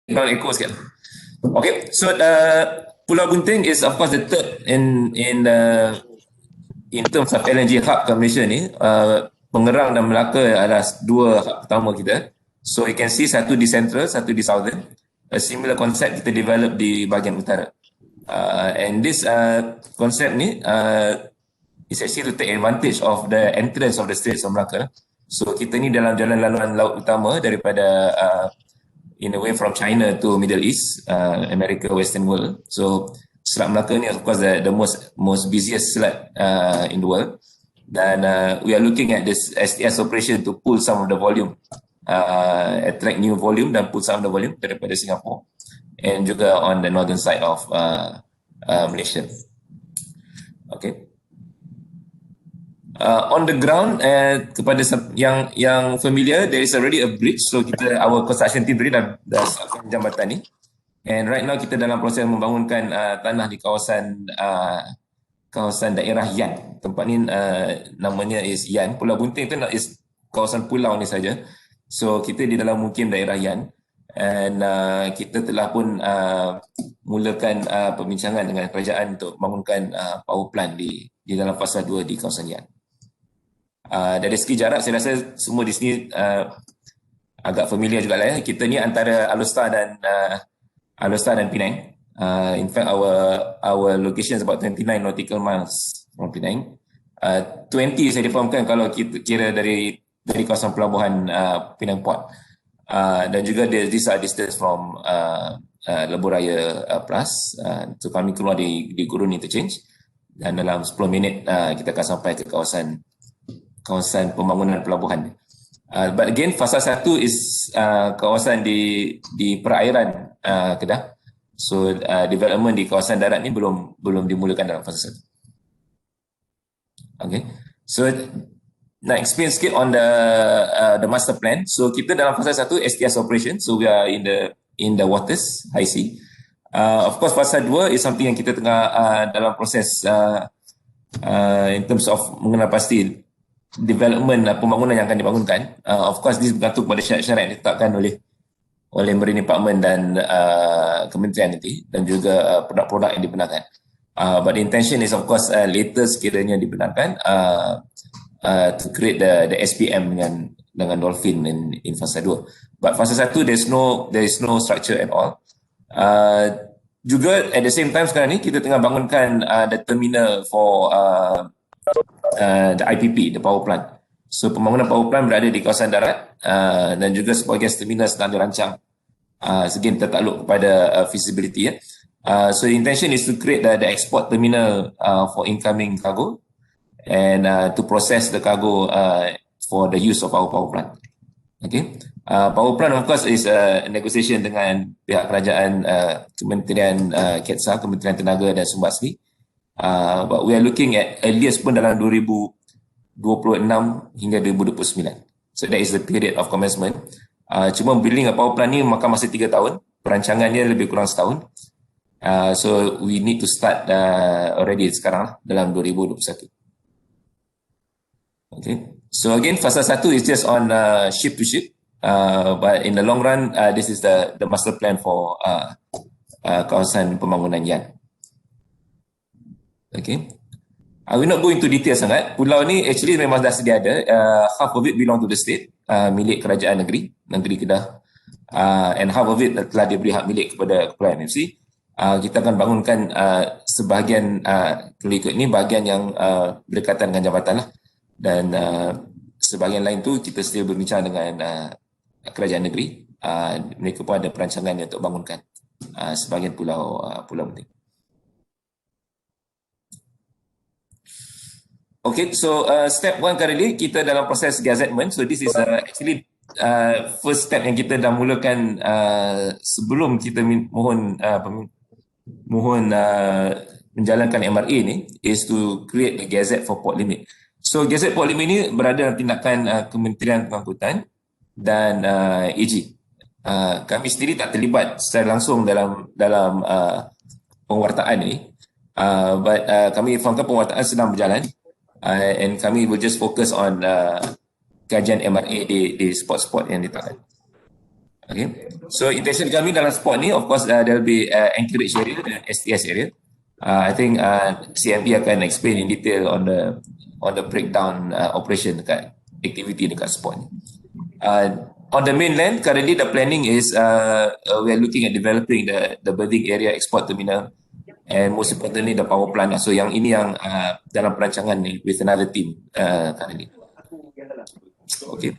Background echo sikit. Okay, so Pulau Bunting is of course the third in terms of LNG hub ke Malaysia ni. Pengerang dan Melaka adalah dua hub pertama kita. So you can see satu di central, satu di southern. A similar concept kita develop di bahagian utara. And this concept ni is actually to take advantage of the entrance of the Straits of Malacca. So kita ni dalam jalan laluan laut utama daripada in a way from China to Middle East, America, Western world. So Selat Melaka ni of course the most busiest selat in the world. Dan we are looking at this STS operation to pull some of the volume, attract new volume dan pull some of the volume daripada Singapore and juga on the northern side of Malaysia. Okay. On the ground, kepada yang familiar, there is already a bridge. So our construction team tadi dah siapkan jambatan ni. And right now kita dalam proses membangunkan tanah di kawasan daerah Yan. Tempat ni namanya is Yan. Pulau Bunting tu is kawasan pulau ni saja. So kita di dalam mukim daerah Yan. And kita telah pun mulakan perbincangan dengan kerajaan untuk bangunkan power plant di dalam fasa 2 di kawasan Yan. Dari segi jarak saya rasa semua di sini agak familiar juga lah ya. Kita ni antara Alor Star dan Penang. In fact our location is about 29 nautical miles from Penang. 20 saya difahamkan kalau kita kira dari kawasan pelabuhan Penang Port. Dan juga these are distance from Lebuh Raya Plus. So kami keluar di Gurun Interchange dan dalam 10 minit kita akan sampai ke kawasan pembangunan pelabuhan. But again, fasa 1 is kawasan di perairan Kedah. So development di kawasan darat ni belum dimulakan dalam fasa 1. Okay. So nak explain sikit on the master plan. So kita dalam fasa 1 STS operation. So we are in the waters, high sea. Of course fasa 2 is something yang kita tengah dalam proses in terms of mengenal pasti development pembangunan yang akan dibangunkan. Of course this bergantung pada syarat-syarat yang ditetapkan oleh Marine Department dan kementerian nanti dan juga produk-produk yang dibenarkan. But the intention is of course later sekiranya dibenarkan to create the SPM dengan dolphin in fasa 2. But fasa 1 there is no structure at all. Juga at the same time sekarang ni kita tengah bangunkan the terminal for the IPP, the power plant. So pembangunan power plant berada di kawasan darat dan juga sebahagian terminal sedang dirancang. Again tertakluk kepada feasibility ya. So the intention is to create the export terminal for incoming cargo and to process the cargo for the use of our power plant. Okay. Power plant of course is a negotiation dengan pihak kerajaan, Kementerian KETSA, Kementerian Tenaga dan Sumber Asli. But we are looking at earliest pun dalam 2026 hingga 2029. So that is the period of commencement. Cuma building a power plant ni makan masa 3 tahun. Perancangannya lebih kurang setahun. So we need to start already sekarang dalam 2021. Okay. So again fasa 1 is just on ship to ship. But in the long run this is the master plan for kawasan pembangunan Yan. Okay. I will not go into detail sangat. Pulau ni actually memang dah sedia ada. Half of it belong to the state, milik kerajaan negeri Kedah. And half of it telah diberi hak milik kepada Kepulauan MMC. Kita akan bangunkan sebahagian kalau ikut ni bahagian yang berdekatan dengan jambatan lah. Dan sebahagian lain tu kita still berbincang dengan kerajaan negeri. Mereka pun ada perancangan untuk bangunkan sebahagian pulau penting. Okay, so step 1 currently kita dalam proses gazettement. So this is actually first step yang kita dah mulakan sebelum kita mohon menjalankan MRA ni is to create a gazette for port limit. So gazette port limit ni berada dalam tindakan Kementerian Pengangkutan dan AG. Kami sendiri tak terlibat secara langsung dalam penguartaan ni. But kami fahamkan penguartaan sedang berjalan. And kami will just focus on kajian MRA di spot-spot yang ditetapkan. Okay. So intention kami dalam spot ni, of course, there will be Anchorage area dan STS area. I think CMB akan explain in detail on the breakdown operation dekat activity dekat spot ni. On the mainland, currently the planning is we are looking at developing the berthing area export terminal and most importantly the power plant. So yang ini yang dalam perancangan ni with another team currently. Okay.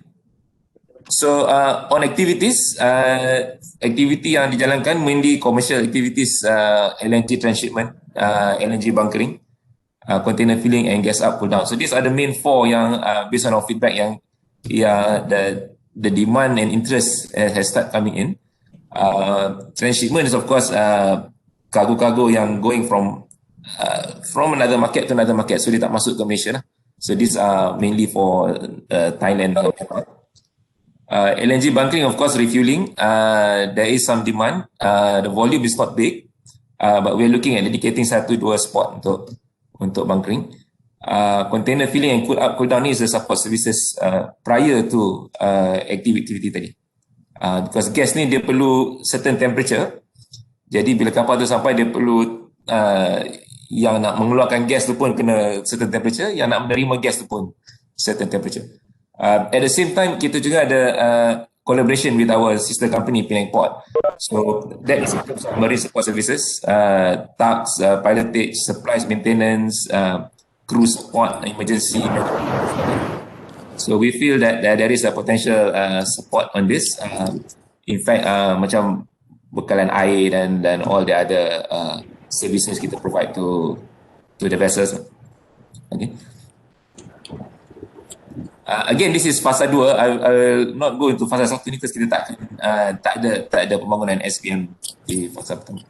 So on activities, activity yang dijalankan mainly commercial activities, LNG transshipment, LNG bunkering, container filling and gas up, pull down. So these are the main four yang based on our feedback yang the demand and interest has start coming in. Transshipment is of course cargo-cargo yang going from another market to another market, so dia tak masuk ke Malaysia lah. So these are mainly for Thailand. LNG bunkering, of course, refueling. There is some demand. The volume is not big, but we're looking at dedicating 1-2 spot untuk bunkering. Container filling and cool up, cool down ni is the support services prior to activity tadi. Because gas ni dia perlu certain temperature. Jadi bila kapal tu sampai dia perlu yang nak mengeluarkan gas tu pun kena certain temperature, yang nak menerima gas tu pun certain temperature. At the same time, kita juga ada collaboration with our sister company, Penang Port. So that is in terms of marine support services, tugs, pilotage, supplies, maintenance, crew support, emergency. So we feel that there is a potential support on this. In fact, macam bekalan air dan all the other services kita provide to the vessels. Okay. Again, this is fasa 2. I will not go into fasa 1 ni because kita tak ada pembangunan SPM di fasa pertama.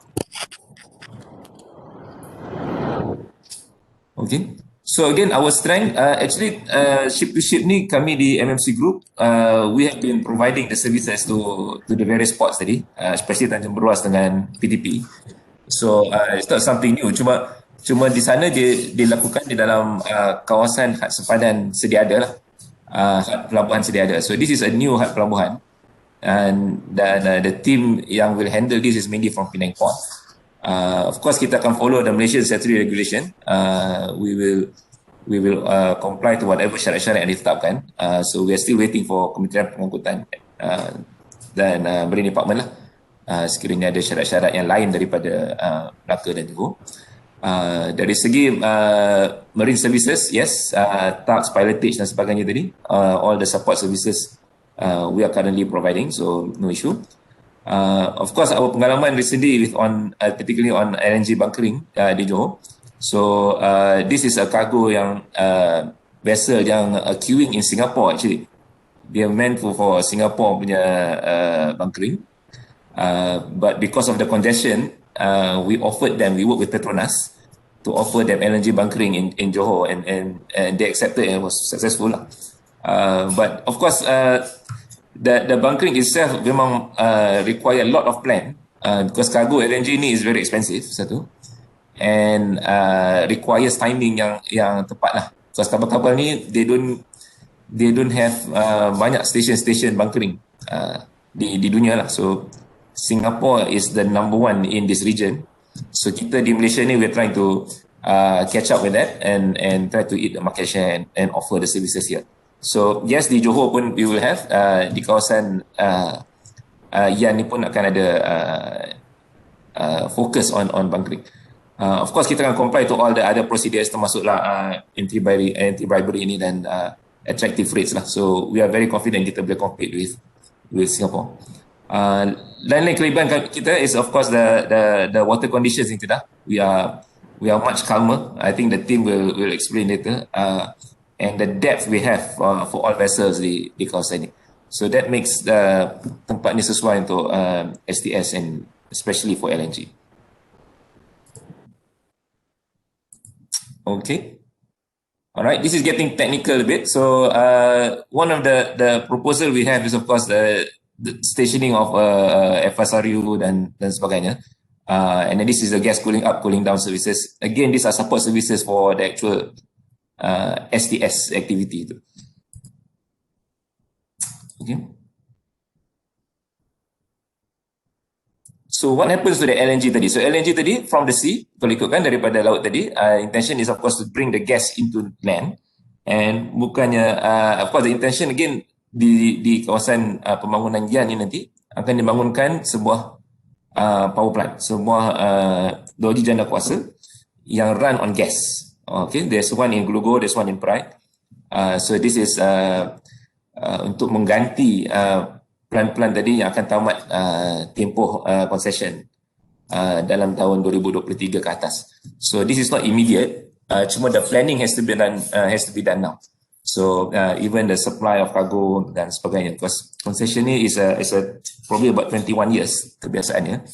Okay. So again, our strength, actually ship to ship ni kami di MMC Group, we have been providing the services to the various ports tadi, especially Tanjung Beruas dengan PTP. So it's not something new, cuma di sana dia dilakukan di dalam kawasan had sepadan sedia ada lah. Had pelabuhan sedia ada. So this is a new had pelabuhan, and the team yang will handle this is mainly from Penang Port. Of course kita akan follow the Malaysian Statutory Regulation. We will comply to whatever syarat-syarat yang ditetapkan. So we are still waiting for Kementerian Pengangkutan dan Marine Department lah. Sekiranya ada syarat-syarat yang lain daripada Melaka dan Johor. Dari segi marine services, yes, tugs, pilotage dan sebagainya tadi, all the support services we are currently providing, so no issue. Of course, our pengalaman recently particularly on LNG bunkering di Johor. So this is a cargo yang vessel yang queuing in Singapore actually. They are meant for Singapore punya bunkering. But because of the congestion, we work with Petronas to offer them LNG bunkering in Johor, and they accepted and was successful lah. But of course, the bunkering itself memang require a lot of plan, because cargo LNG ni is very expensive satu, and requires timing yang tepat lah. Because kapal-kapal ni they don't have banyak station bunkering di dunia lah. So Singapore is the number one in this region. So kita di Malaysia ni we're trying to catch up with that and try to eat the market share and offer the services here. So yes, di Johor pun we will have, di kawasan Yan ni pun akan ada focus on bunkering. Of course kita akan comply to all the other procedures, termasuklah anti-bribery ini dan attractive rates lah. So we are very confident kita boleh compete with Singapore. Lain-lain kelebihan kita is of course the water conditions in Kedah. We are much calmer. I think the team will explain later. And the depth we have for all vessels di kawasan ini. So that makes the tempat ni sesuai untuk STS and especially for LNG. Okay. Alright, this is getting technical a bit. So one of the proposal we have is of course the stationing of FSRU dan sebagainya. And then this is the gas cooling up, cooling down services. Again, these are support services for the actual STS activity itu. Okay. So what happens to the LNG tadi? So LNG tadi from the sea, kalau ikutkan daripada laut tadi, intention is of course to bring the gas into land, and bukannya, of course the intention again di kawasan pembangunan Yan ini nanti akan dibangunkan sebuah power plant, sebuah loji janda kuasa yang run on gas. Okay, there's one in Glugo, there's one in Pride. So this is untuk mengganti plan-plan tadi yang akan tamat tempoh concession dalam tahun 2023 ke atas. So this is not immediate. Cuma the planning has to be done now. So even the supply of cargo dan sebagainya, because concession ni is a probably about 21 years kebiasaannya,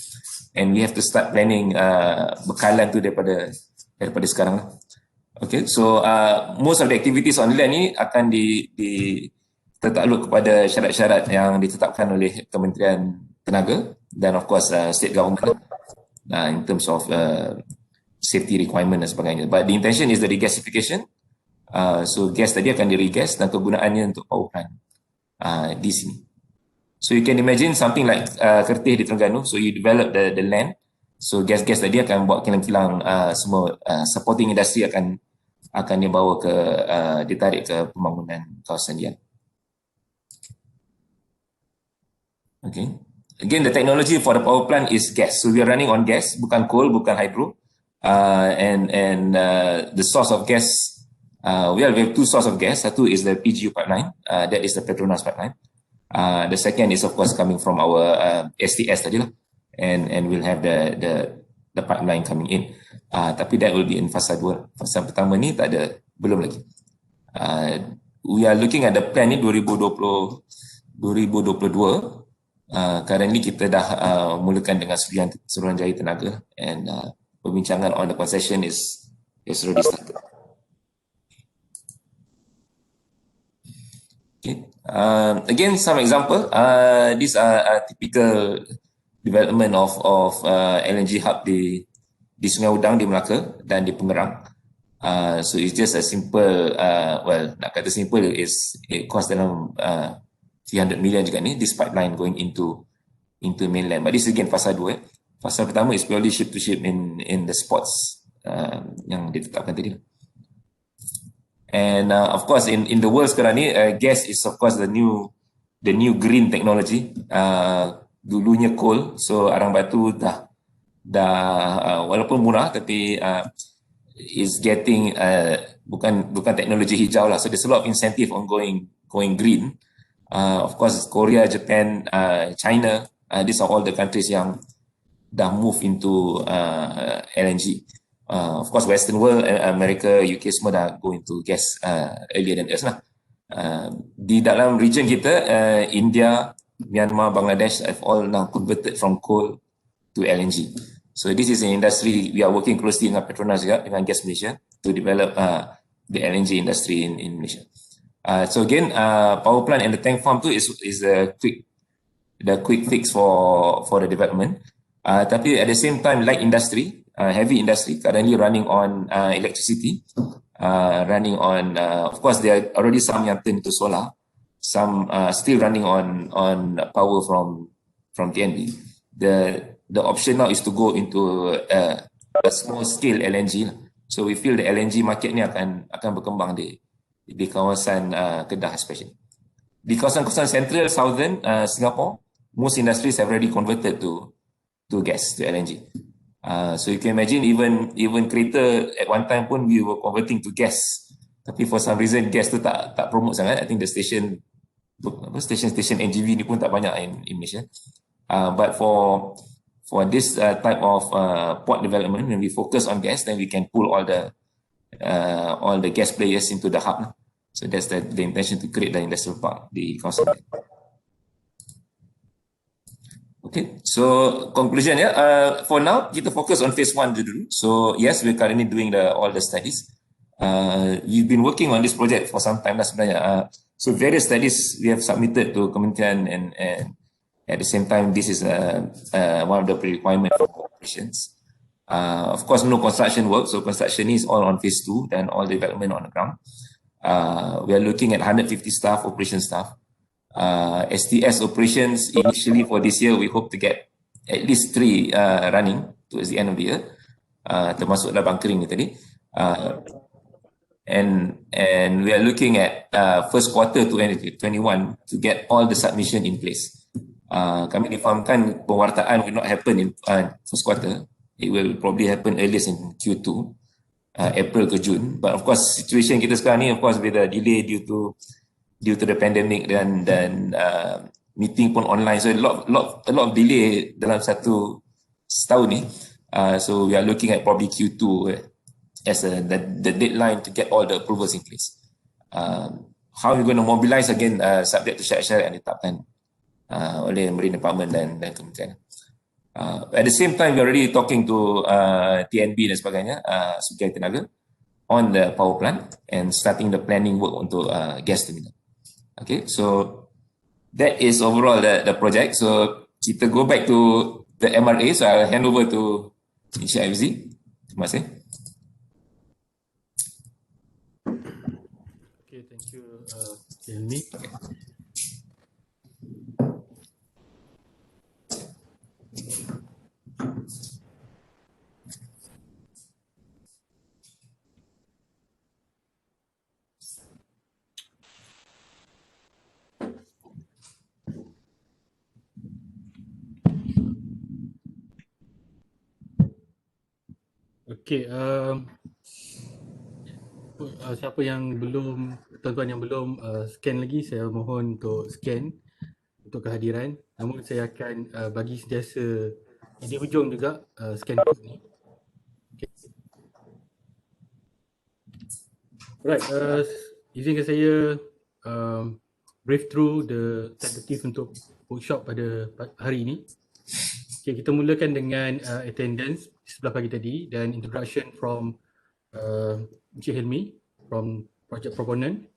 and we have to start planning bekalan tu daripada sekarang. Okay, so most of the activities on land ni akan tertakluk kepada syarat-syarat yang ditetapkan oleh Kementerian Tenaga dan of course state government in terms of safety requirement dan sebagainya. But the intention is the regasification. So gas tadi akan di-regas dan kegunaannya untuk power plant di sini. So you can imagine something like Kertih di Terengganu. So you develop the land. So gas-gas tadi akan buat kilang-kilang semua supporting industry akan dibawa ke ditarik ke pembangunan kawasan dia. Okay. Again, the technology for the power plant is gas. So we are running on gas, bukan coal, bukan hydro. And the source of gas, we have two sources of gas. Satu is the PGU pipeline, that is the Petronas pipeline. The second is of course coming from our STS tadi lah, and we'll have the pipeline coming in. Tapi that will be in fasa 2. Fasa pertama ni tak ada, belum lagi. We are looking at the plan ni 2022. Currently kita dah mulakan dengan Suruhanjaya Tenaga, and perbincangan on the concession is already started. Okay. Again, some example. These are typical development of LNG hub di Sungai Udang di Melaka dan di Pengerang. So it's just a simple, well, nak kata simple is it cost dalam 300 million juga ni, this pipeline going into mainland. But this again fasa 2. Fasa pertama is purely ship to ship in the spots yang ditetapkan tadi. And of course in the world sekarang ni, gas is of course the new green technology. Dulunya coal, so arang batu dah walaupun murah tapi is getting bukan teknologi hijau lah. So there's a lot of incentive on going green. Of course Korea, Japan, China, these are all the countries yang dah move into LNG. Of course Western world, America, UK semua dah go into gas earlier than us lah. Di dalam region kita, India, Myanmar, Bangladesh have all now converted from coal to LNG. So this is an industry we are working closely dengan Petronas juga, dengan Gas Malaysia to develop the LNG industry in Malaysia. So again, power plant and the tank farm tu is the quick fix for the development. Tapi at the same time, light industry, heavy industry currently running on electricity, running on of course there are already some yang turn to solar, some still running on power from TNB. The option now is to go into a small scale LNG. So we feel the LNG market ni akan berkembang di kawasan Kedah especially. Di kawasan-kawasan central southern Singapore, most industries have already converted to gas, to LNG. So you can imagine even kereta at one time pun we were converting to gas. Tapi for some reason gas tu tak promote sangat. I think the station NGV ni pun tak banyak in Malaysia. But for this type of port development, when we focus on gas, then we can pull all the gas players into the hub. So that's the intention, to create the industrial park di kawasan. Okay, so conclusion ya. For now, kita focus on phase 1 dulu. So yes, we're currently doing all the studies. You've been working on this project for some time lah sebenarnya. So various studies we have submitted to Kementerian, and at the same time, this is one of the requirements for operations. Of course, no construction work. So construction is all on phase 2 and all development on the ground. We are looking at 150 operation staff. STS operations initially for this year, we hope to get at least 3 running towards the end of the year, termasuklah bunkering ni tadi. And we are looking at first quarter 2021 to get all the submission in place. Kami difahamkan pewartaan will not happen in first quarter. It will probably happen earliest in Q2, April ke June. But of course, situation kita sekarang ni, of course, with the delay due to the pandemic dan meeting pun online, so a lot of delay dalam setahun ni. So we are looking at probably Q2 as the deadline to get all the approvals in place. How we're going to mobilize again, subject to syarat-syarat yang ditetapkan oleh Marine Department dan kementerian. At the same time, we're already talking to TNB dan sebagainya, Sukai Tenaga, on the power plant and starting the planning work untuk gas terminal. Okay, so that is overall the project. So kita go back to the MRA. So I'll hand over to Encik Haifuzi. Terima kasih. Okay, thank you, Hilmi. Okay, siapa yang belum, tuan-tuan yang belum scan lagi, saya mohon untuk scan untuk kehadiran. Namun saya akan bagi sentiasa di hujung juga scan code ni. Okay. Right, izinkan saya brief through the tentative untuk workshop pada hari ini. Okay, kita mulakan dengan attendance sebelah pagi tadi dan introduction from Encik Hilmi from project proponent.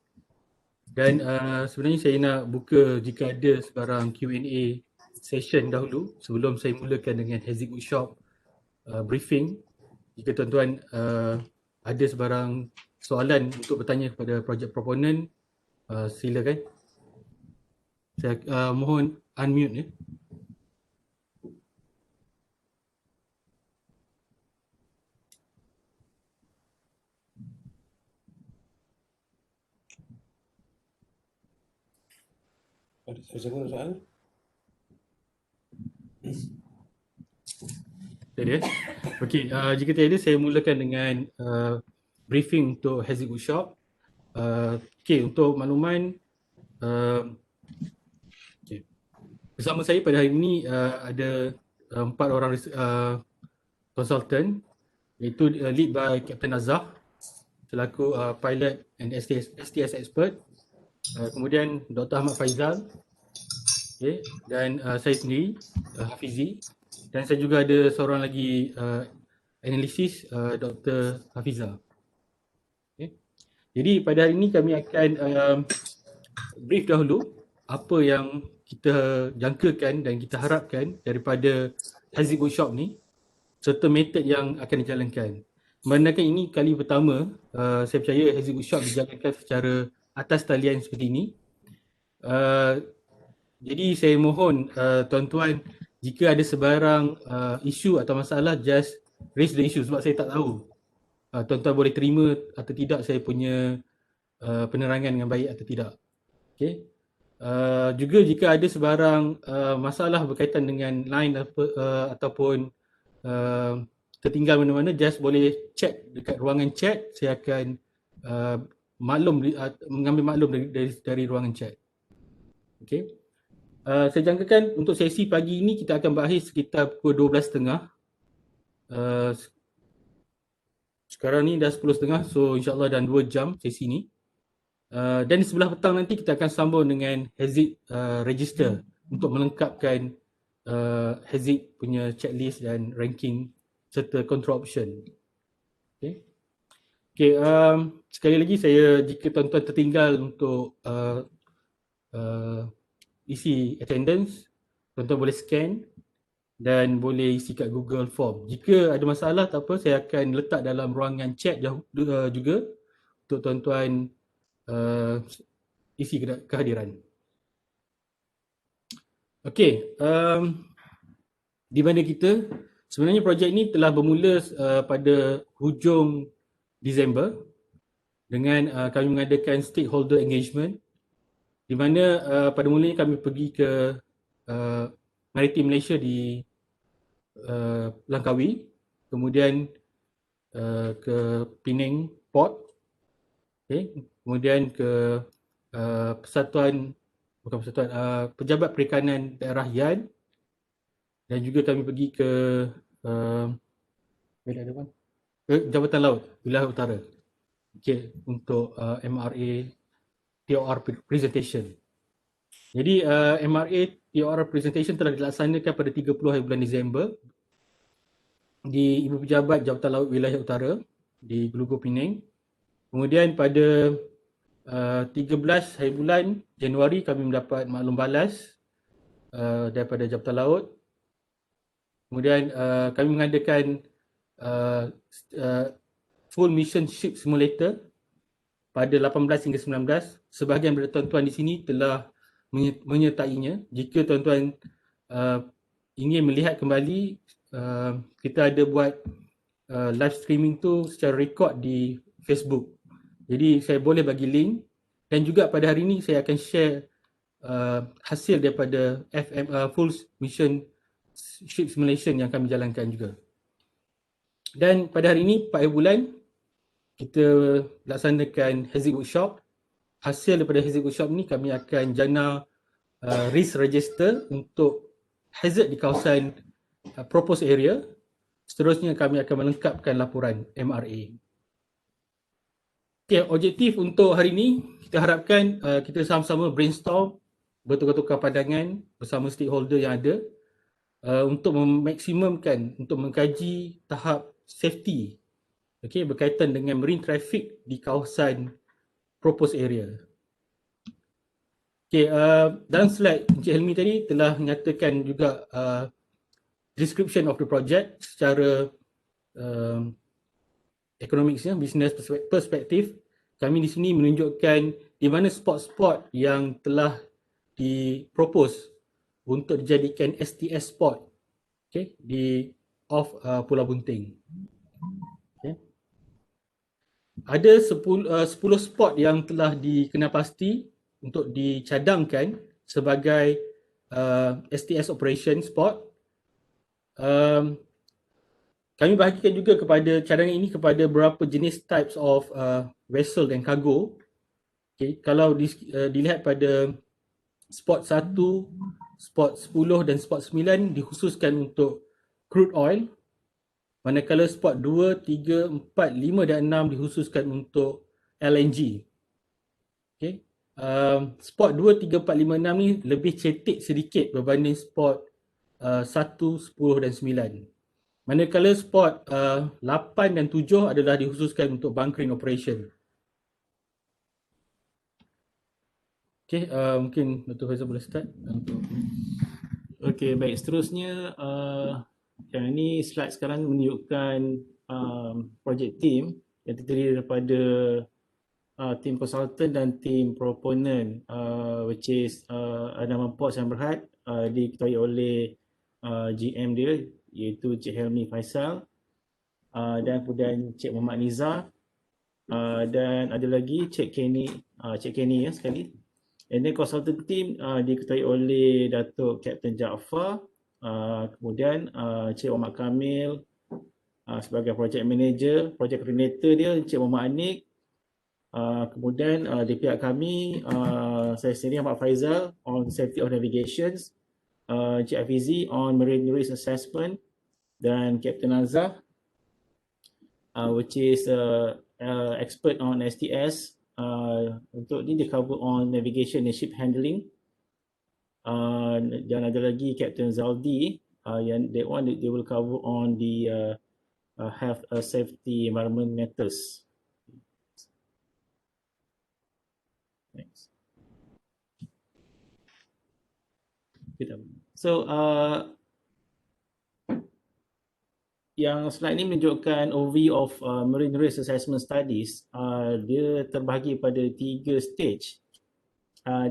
Dan sebenarnya saya nak buka jika ada sebarang Q&A session dahulu sebelum saya mulakan dengan Haziq Workshop briefing. Jika tuan-tuan ada sebarang soalan untuk bertanya kepada project proponent, silakan. Saya mohon unmute ya. Ada soalan? Tiada. Okey, jika tiada saya mulakan dengan briefing untuk Haziq Workshop. Okey, untuk makluman okay. Bersama saya pada hari ini ada 4 orang konsultan, iaitu lead by Captain Azhar selaku pilot and STS expert. Kemudian Dr. Ahmad Faizal, okay, dan saya sendiri Hafizi, dan saya juga ada seorang lagi analisis Dr. Hafiza. Okay. Jadi pada hari ini kami akan brief dahulu apa yang kita jangkakan dan kita harapkan daripada Haziq Workshop ni serta metod yang akan dijalankan. Memandangkan ini kali pertama saya percaya Haziq Workshop dijalankan secara atas talian seperti ini. Jadi saya mohon tuan-tuan, jika ada sebarang isu atau masalah, just raise the issue sebab saya tak tahu tuan-tuan boleh terima atau tidak saya punya penerangan dengan baik atau tidak. Okay. Juga jika ada sebarang masalah berkaitan dengan line ataupun tertinggal mana-mana, just boleh chat dekat ruangan chat. Saya akan mengambil maklum dari ruangan chat. Okay. Saya jangkakan untuk sesi pagi ini kita akan berakhir sekitar pukul 12.30. Sekarang ni dah 10.30, so insyaAllah dalam 2 jam sesi ni. Dan di sebelah petang nanti kita akan sambung dengan Haziq register untuk melengkapkan Haziq punya checklist dan ranking serta control option. Okay. Okay, sekali lagi saya, jika tuan-tuan tertinggal untuk isi attendance, tuan-tuan boleh scan dan boleh isi kat Google Form. Jika ada masalah tak apa, saya akan letak dalam ruangan chat juga untuk tuan-tuan isi kehadiran. Okey, di mana kita sebenarnya projek ini telah bermula pada hujung Disember dengan kami mengadakan stakeholder engagement, di mana pada mulanya kami pergi ke Maritim Malaysia di Langkawi, kemudian ke Penang Port, kemudian ke Pejabat Perikanan Daerah Yan, dan juga kami pergi ke Jabatan Laut Wilayah Utara untuk MRA TOR presentation. Jadi MRA TOR presentation telah dilaksanakan pada 30 hari bulan Disember di Ibu Pejabat Jabatan Laut Wilayah Utara di Gelugur Penang. Kemudian pada 13 hari bulan Januari kami mendapat maklum balas daripada Jabatan Laut. Kemudian kami mengadakan full mission ship simulator pada 18 hingga 19. Sebahagian daripada tuan-tuan di sini telah menyertainya. Jika tuan-tuan ingin melihat kembali, kita ada buat live streaming tu secara record di Facebook. Jadi saya boleh bagi link, dan juga pada hari ini saya akan share hasil daripada full mission ship simulation yang kami jalankan juga. Dan pada hari ini 4 hari bulan kita laksanakan hazard workshop. Hasil daripada hazard workshop ni kami akan jana risk register untuk hazard di kawasan proposed area. Seterusnya kami akan melengkapkan laporan MRA. Okay, objektif untuk hari ini kita harapkan kita sama-sama brainstorm, bertukar-tukar pandangan bersama stakeholder yang ada untuk memaksimumkan, untuk mengkaji tahap safety berkaitan dengan marine traffic di kawasan proposed area. Dalam slide Encik Helmi tadi telah menyatakan juga description of the project secara economicsnya, business perspektif. Kami di sini menunjukkan di mana spot-spot yang telah dipropose untuk dijadikan STS spot di off Pulau Bunting. Ada 10 spot yang telah dikenalpasti untuk dicadangkan sebagai STS operation spot. Kami bahagikan juga kepada cadangan ini kepada beberapa jenis types of vessel dan cargo. Kalau dilihat pada spot 1, spot 10 dan spot 9 dikhususkan untuk crude oil, manakala spot 2, 3, 4, 5 dan 6 dikhususkan untuk LNG. Spot 2, 3, 4, 5, 6 ni lebih cetek sedikit berbanding spot 1, 10 dan 9. Manakala spot 8 dan 7 adalah dikhususkan untuk bunkering operation. Mungkin Dr. Faizal boleh start. Okey, baik. Seterusnya, yang ini slide sekarang menunjukkan project team yang terdiri daripada team consultant dan team proponent, which is Andaman Ports and Berhad, diketuai oleh GM dia iaitu Cik Helmi Faisal, dan kemudian Cik Muhammad Nizar, dan ada lagi Cik Kenny ya sekali. And then consultant team diketuai oleh Datuk Captain Jaafar, kemudian Cik Muhammad Kamil sebagai project manager, project coordinator dia Cik Muhammad Anik, kemudian di pihak kami saya sendiri Ahmad Faizal on safety of navigations, Cik Afizi on marine risk assessment, dan Captain Azhar which is expert on STS. Untuk ni dia cover on navigation and ship handling, dan ada lagi Captain Zaldi yang that one they will cover on the health safety environment matters. Thanks. So yang slide ni menunjukkan overview of marine risk assessment studies. Dia terbahagi pada 3 stage,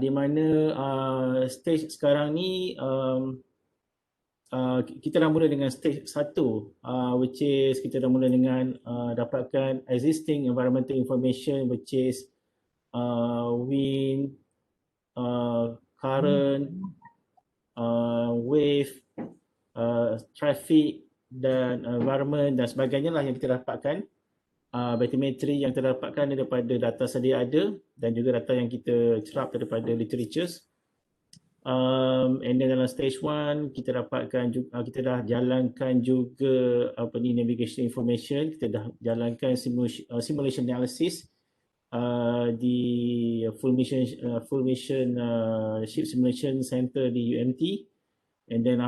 di mana stage sekarang ni kita dah mula dengan stage 1, which is kita dah mula dengan dapatkan existing environmental information, which is wind, current, wave, traffic dan environment dan sebagainya lah yang kita dapatkan. Bathymetry yang kita dapatkan daripada data sedia ada dan juga data yang kita serap daripada literatures. And then dalam stage 1 kita dapatkan juga, kita dah jalankan juga navigation information, kita dah jalankan simulation analysis di full mission ship simulation center di UMT. And then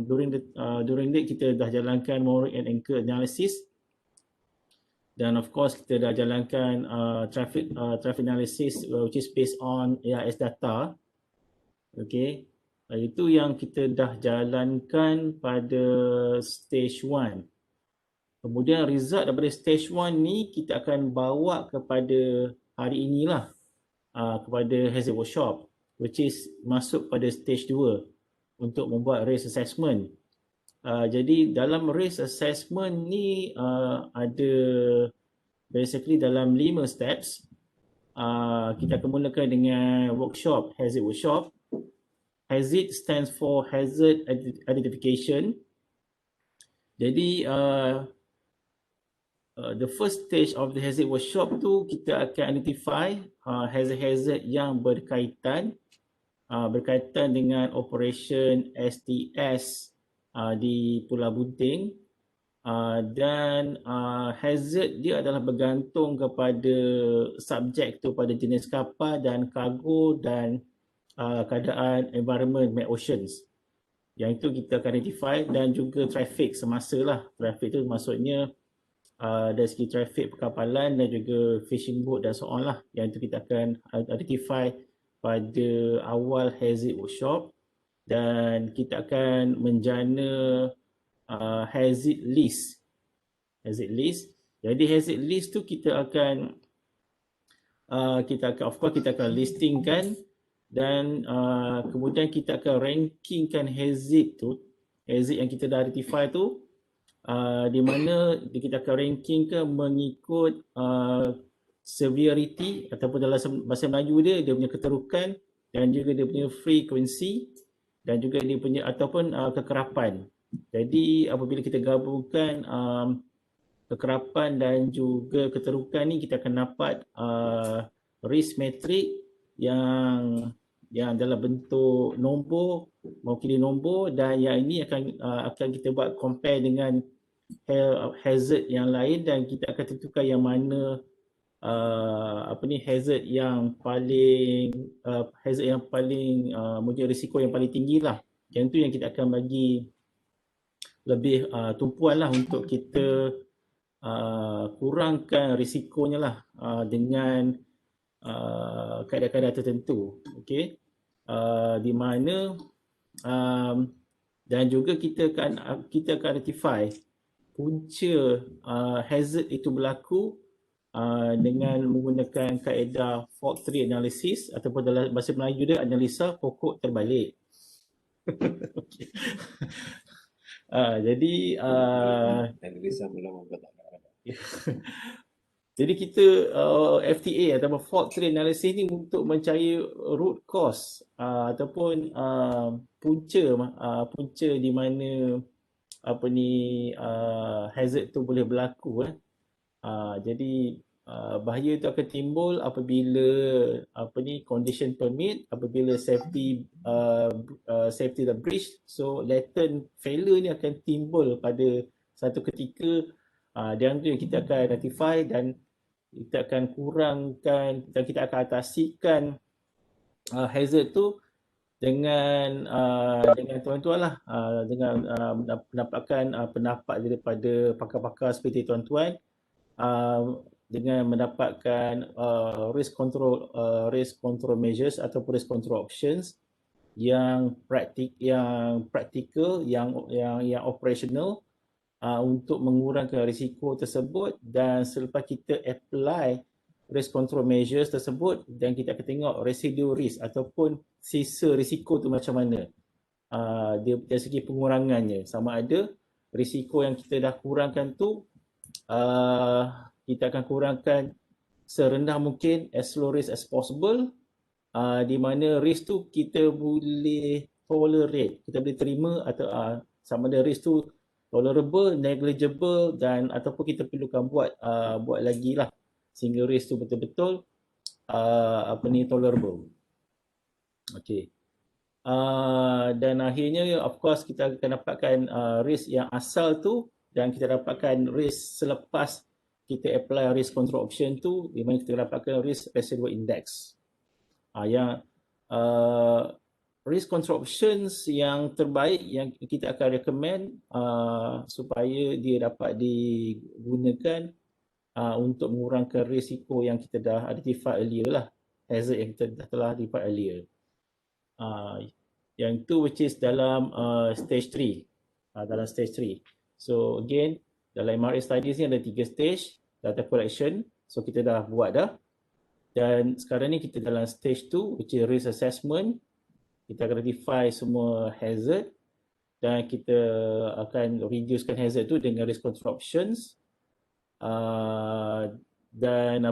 during that kita dah jalankan mooring and anchor analysis. Dan of course kita dah jalankan traffic analysis which is based on AIS data. Okay, itu yang kita dah jalankan pada stage 1. Kemudian result daripada stage 1 ni kita akan bawa kepada hari inilah, kepada hazard workshop, which is masuk pada stage 2 untuk membuat risk assessment. Jadi dalam risk assessment ni ada basically dalam 5 steps. Kita akan mulakan dengan workshop, hazard workshop. Hazard stands for hazard identification. Jadi the first stage of the hazard workshop tu kita akan identify hazard-hazard yang berkaitan dengan operation STS di Pulau Bunting, dan hazard dia adalah bergantung kepada subjek tu, pada jenis kapal dan kargo dan keadaan environment mid oceans. Yang itu kita akan identify, dan juga traffic semasa lah. Traffic tu maksudnya dari segi traffic perkapalan dan juga fishing boat dan so on lah. Yang itu kita akan identify pada awal hazard workshop, dan kita akan menjana hazard list. Jadi hazard list tu kita akan of course kita akan listingkan, dan kemudian kita akan rankingkan hazard yang kita dah identify tu, di mana kita akan rankingkan mengikut severity ataupun dalam bahasa Melayu dia punya keterukan, dan juga dia punya frequency, dan juga dia punya ataupun kekerapan. Jadi apabila kita gabungkan kekerapan dan juga keterukan ni, kita akan dapat risk matrix yang dalam bentuk nombor, mewakili nombor, dan yang ini akan kita buat compare dengan hazard yang lain, dan kita akan tentukan yang mana hazard yang paling mempunyai risiko yang paling tinggi lah. Yang tu yang kita akan bagi lebih tumpuan lah untuk kita kurangkan risikonya lah dengan kadar-kadar tertentu. Okay, di mana dan juga kita akan identify punca hazard itu berlaku dengan menggunakan kaedah fault tree analysis, ataupun dalam bahasa Melayu dia analisa pokok terbalik. Okay. Jadi analisa mula tak ada. Jadi kita FTA ataupun fault tree analysis ni untuk mencari root cause ataupun punca di mana hazard tu boleh berlaku. Jadi bahaya tu akan timbul apabila condition permit, apabila safety dah breach. So latent failure ni akan timbul pada satu ketika, dan itu yang kita akan identify, dan kita akan kurangkan dan kita akan atasikan hazard tu dengan tuan-tuan lah, dengan mendapatkan pendapat daripada pakar-pakar seperti tuan-tuan, dengan mendapatkan risk control measures ataupun risk control options yang practical, yang operational, untuk mengurangkan risiko tersebut. Dan selepas kita apply risk control measures tersebut, dan kita akan tengok residual risk ataupun sisa risiko tu macam mana. dia dari segi pengurangannya, sama ada risiko yang kita dah kurangkan tu kita akan kurangkan serendah mungkin, as low risk as possible, di mana risk tu kita boleh tolerate, kita boleh terima, atau sama ada risk tu tolerable, negligible, dan ataupun kita perlukan buat lagi lah sehingga risk tu betul-betul tolerable. Okay. Dan akhirnya of course kita akan dapatkan risk yang asal tu, dan kita dapatkan risk selepas kita apply risk control option tu, di mana kita dapatkan risk residual index. Yang risk control options yang terbaik yang kita akan recommend supaya dia dapat digunakan untuk mengurangkan risiko yang kita dah identify earlier lah, hazard yang kita dah telah identify earlier. Yang itu which is dalam stage 3, dalam stage 3. So again, dalam MRA studies ni ada 3 stage, data collection, so kita dah buat dah. Dan sekarang ni kita dalam stage 2 which is risk assessment. Kita akan identify semua hazard dan kita akan reducekan hazard tu dengan risk control options. Dan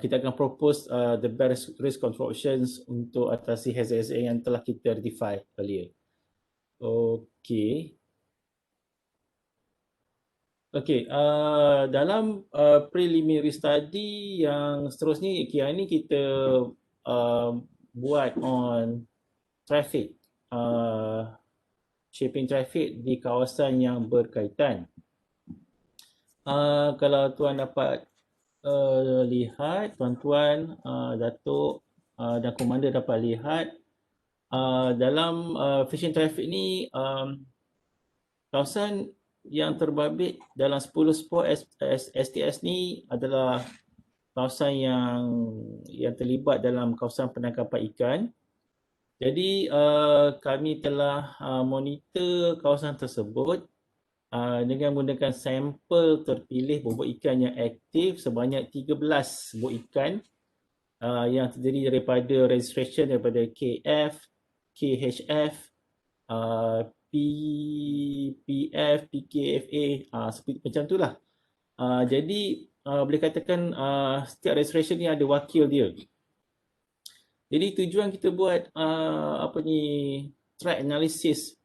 kita akan propose the best risk control options untuk atasi hazard yang telah kita identify earlier. Okay, dalam preliminary study yang seterusnya, kira ni kita buat on traffic, shaping traffic di kawasan yang berkaitan. Kalau tuan dapat lihat, tuan-tuan, Datuk dan komander dapat lihat, dalam fishing traffic ni, kawasan yang terbabit dalam 10 spot STS ni adalah kawasan yang terlibat dalam kawasan penangkapan ikan. Jadi kami telah monitor kawasan tersebut dengan menggunakan sampel terpilih bobot ikan yang aktif sebanyak 13 bobot ikan yang terdiri daripada registration daripada KF, KHF, PPF, PKFA, seperti macam tu lah. Jadi boleh katakan setiap registration ni ada wakil dia. Jadi tujuan kita buat track analysis,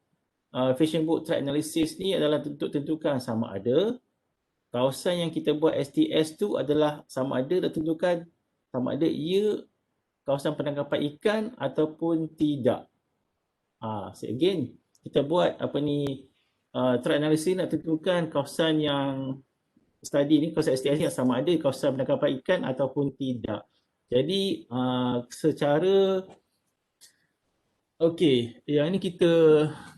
fishing boat track analysis ni adalah untuk tentukan sama ada kawasan yang kita buat STS tu adalah sama ada tentukan sama ada ia kawasan penangkapan ikan ataupun tidak. So again, kita buat track analysis nak tentukan kawasan yang study ni, kawasan STS ni sama ada kawasan penangkapan ikan ataupun tidak. Jadi secara yang ni kita,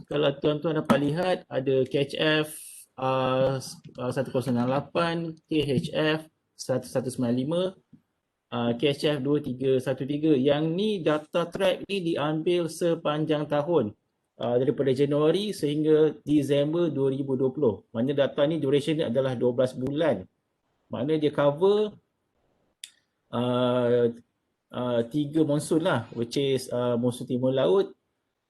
kalau tuan-tuan dapat lihat, ada KHF 1068, KHF 1195, KHF 2313. Yang ni data track ni diambil sepanjang tahun, daripada Januari sehingga Disember 2020. Maknanya data ni duration ni adalah 12 bulan. Maknanya dia cover 3 monsun lah, which is monsun timur laut,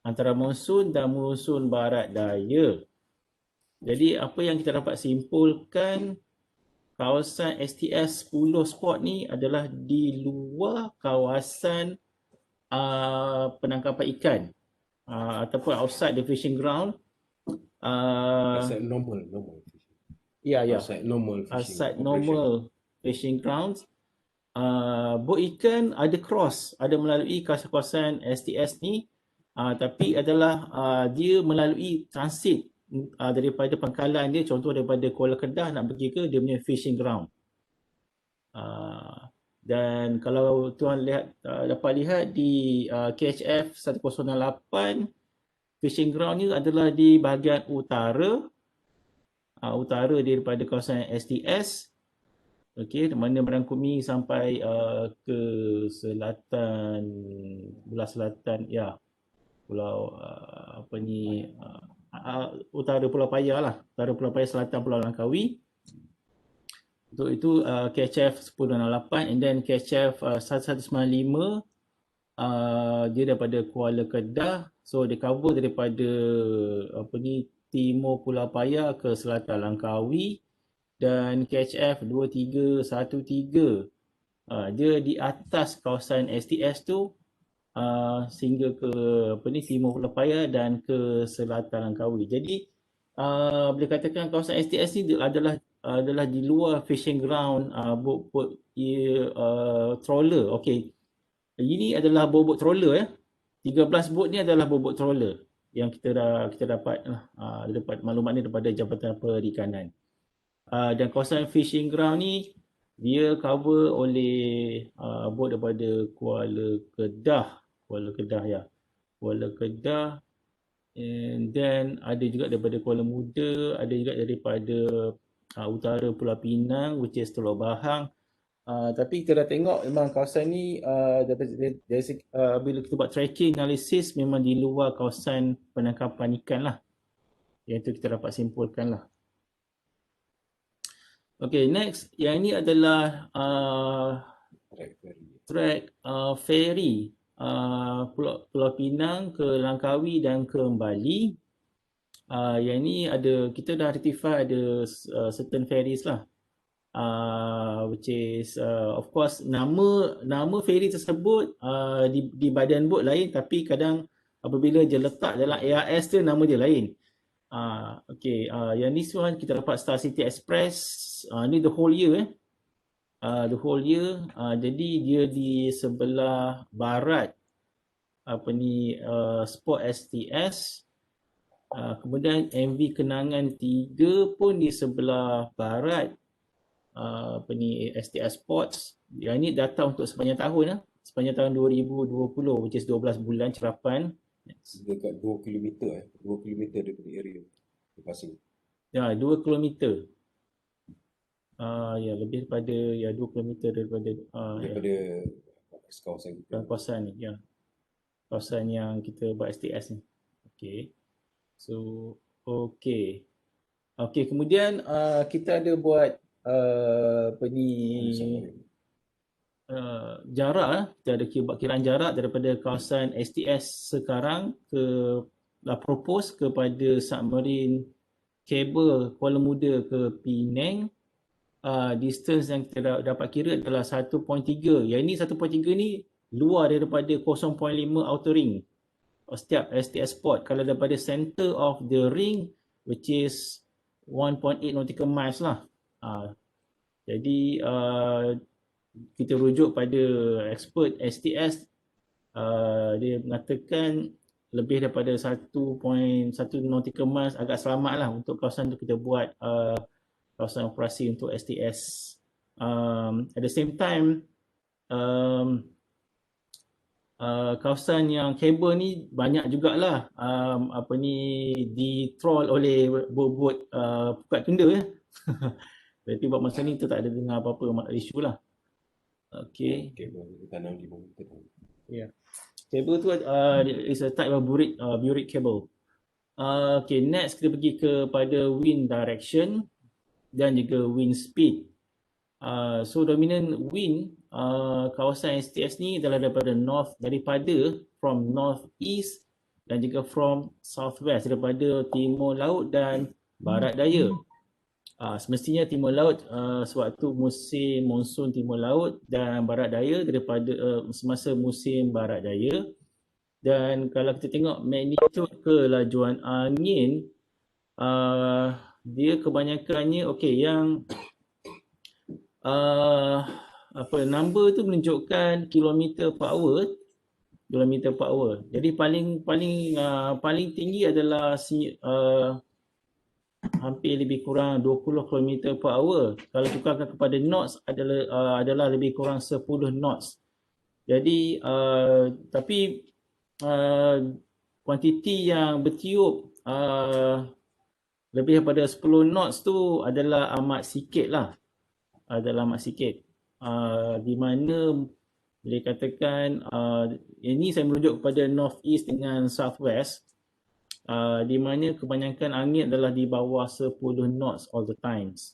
antara monsun dan monsun barat daya. Jadi apa yang kita dapat simpulkan, kawasan STS 10 spot ni adalah di luar kawasan penangkapan ikan, ataupun outside the fishing ground. Outside normal outside normal fishing grounds. Boat ikan ada cross, ada melalui kawasan STS ni, tapi adalah dia melalui transit daripada pangkalan dia, contoh daripada Kuala Kedah nak pergi ke dia punya fishing ground. Dan kalau tuan dapat lihat di KHF 108, fishing ground ni adalah di bahagian utara daripada kawasan STS. Mana merangkumi sampai ke selatan, belah selatan, pulau utara Pulau Paya lah, utara Pulau Paya, selatan Pulau Langkawi. Untuk itu KHF 1068, and then KHF 1195 dia daripada Kuala Kedah, so dia cover daripada timur Pulau Paya ke selatan Langkawi, dan KHF 2313 dia di atas kawasan STS tu sehingga ke timur Pulau Paya dan ke selatan Langkawi. Jadi boleh katakan kawasan STS ni adalah di luar fishing ground bot trawler. Okey. Ini adalah bot trawler ya. 13 bot ni adalah bot trawler yang kita dapat maklumat ni daripada Jabatan Perikanan. Dan kawasan fishing ground ni dia cover oleh bot daripada Kuala Kedah ya. Kuala Kedah, and then ada juga daripada Kuala Muda, ada juga daripada utara Pulau Pinang, which is Teluk Bahang. Tapi kita dah tengok memang kawasan ni bila kita buat tracking analysis memang di luar kawasan penangkapan ikan lah. Yang itu kita dapat simpulkan lah. Okay, next. Yang ini adalah track ferry Pulau Pinang ke Langkawi dan ke Bali. Yang ini kita dah rectify ada certain ferries lah. Which is of course nama ferry tersebut di badan bot lain, tapi kadang apabila dia letak dalam ARS tu nama dia lain. Okay, yang ni semua kita dapat Star City Express. Ni the whole year the whole year. Jadi dia di sebelah barat Sport STS. Kemudian MV Kenangan 3 pun di sebelah barat STS Sports. Yang ni data untuk sepanjang tahun sepanjang tahun 2020, which is 12 bulan cerapan. Dekat 2 km 2 km daripada area pasing. Ya, 2 km. Ya, lebih daripada 2 km daripada kawasan kita. Kawasan ni, ya. Kawasan yang kita buat STS ni. Okey. So, okey. Okey, kemudian kita ada buat jarak. Kita ada buat kiraan jarak daripada kawasan STS sekarang propose kepada submarine kabel Kuala Muda ke Penang. Distance yang kita dapat kira adalah 1.3. Yang ini 1.3 ni luar daripada 0.5 outer ring setiap STS port. Kalau daripada center of the ring, which is 1.8 nautical miles lah. Jadi kita rujuk pada expert STS, dia mengatakan lebih daripada 1.1 nautical miles agak selamat lah untuk kawasan tu kita buat kawasan operasi untuk STS. At the same time, kawasan yang kabel ni banyak jugalah di-troll oleh bot-bot pukat kenda. Tapi buat masa ni kita tak ada dengar apa-apa isu lah. Okay. Kabel tanam di bawah kita. Yeah. Kabel tu is a type of buried cable. Okay, next kita pergi kepada wind direction dan juga wind speed. So dominant wind kawasan STS ni adalah daripada from north east dan juga from southwest, daripada timur laut dan barat daya. Semestinya timur laut sewaktu musim monsun timur laut, dan barat daya daripada semasa musim barat daya. Dan kalau kita tengok magnitude kelajuan angin, dia kebanyakannya yang number tu menunjukkan kilometer per hour. Jadi paling tinggi adalah hampir lebih kurang 20 km per hour. Kalau tukarkan kepada knots adalah lebih kurang 10 knots. Jadi tapi kuantiti yang bertiup lebih daripada 10 knots tu adalah amat sikit lah. Di mana boleh katakan ini saya merujuk kepada north east dengan south west. Di mana kebanyakan angin adalah di bawah 10 knots all the times.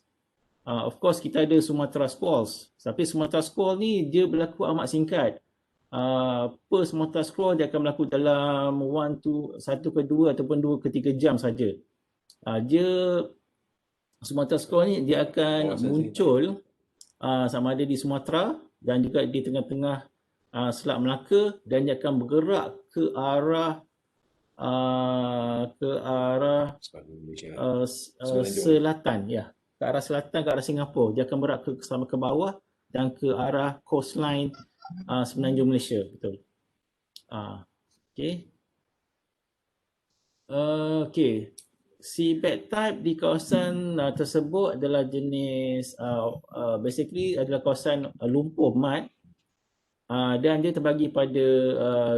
Of course kita ada Sumatra Squalls, tapi Sumatra Squall ni dia berlaku amat singkat. per Sumatra scroll dia akan berlaku dalam 1 ke 2 ataupun 2 ke 3 jam saja. Dia Sumatra scroll ni dia akan muncul sama ada di Sumatera dan juga di tengah-tengah Selat Melaka, dan dia akan bergerak ke arah Malaysia. selatan, ya, ke arah selatan, ke arah Singapura. Dia akan bergerak sama ke bawah dan ke arah coastline Semenanjung Malaysia, betul. Okey. Okey. Seabed type di kawasan tersebut adalah jenis basically adalah kawasan lumpur mud, dan dia terbagi pada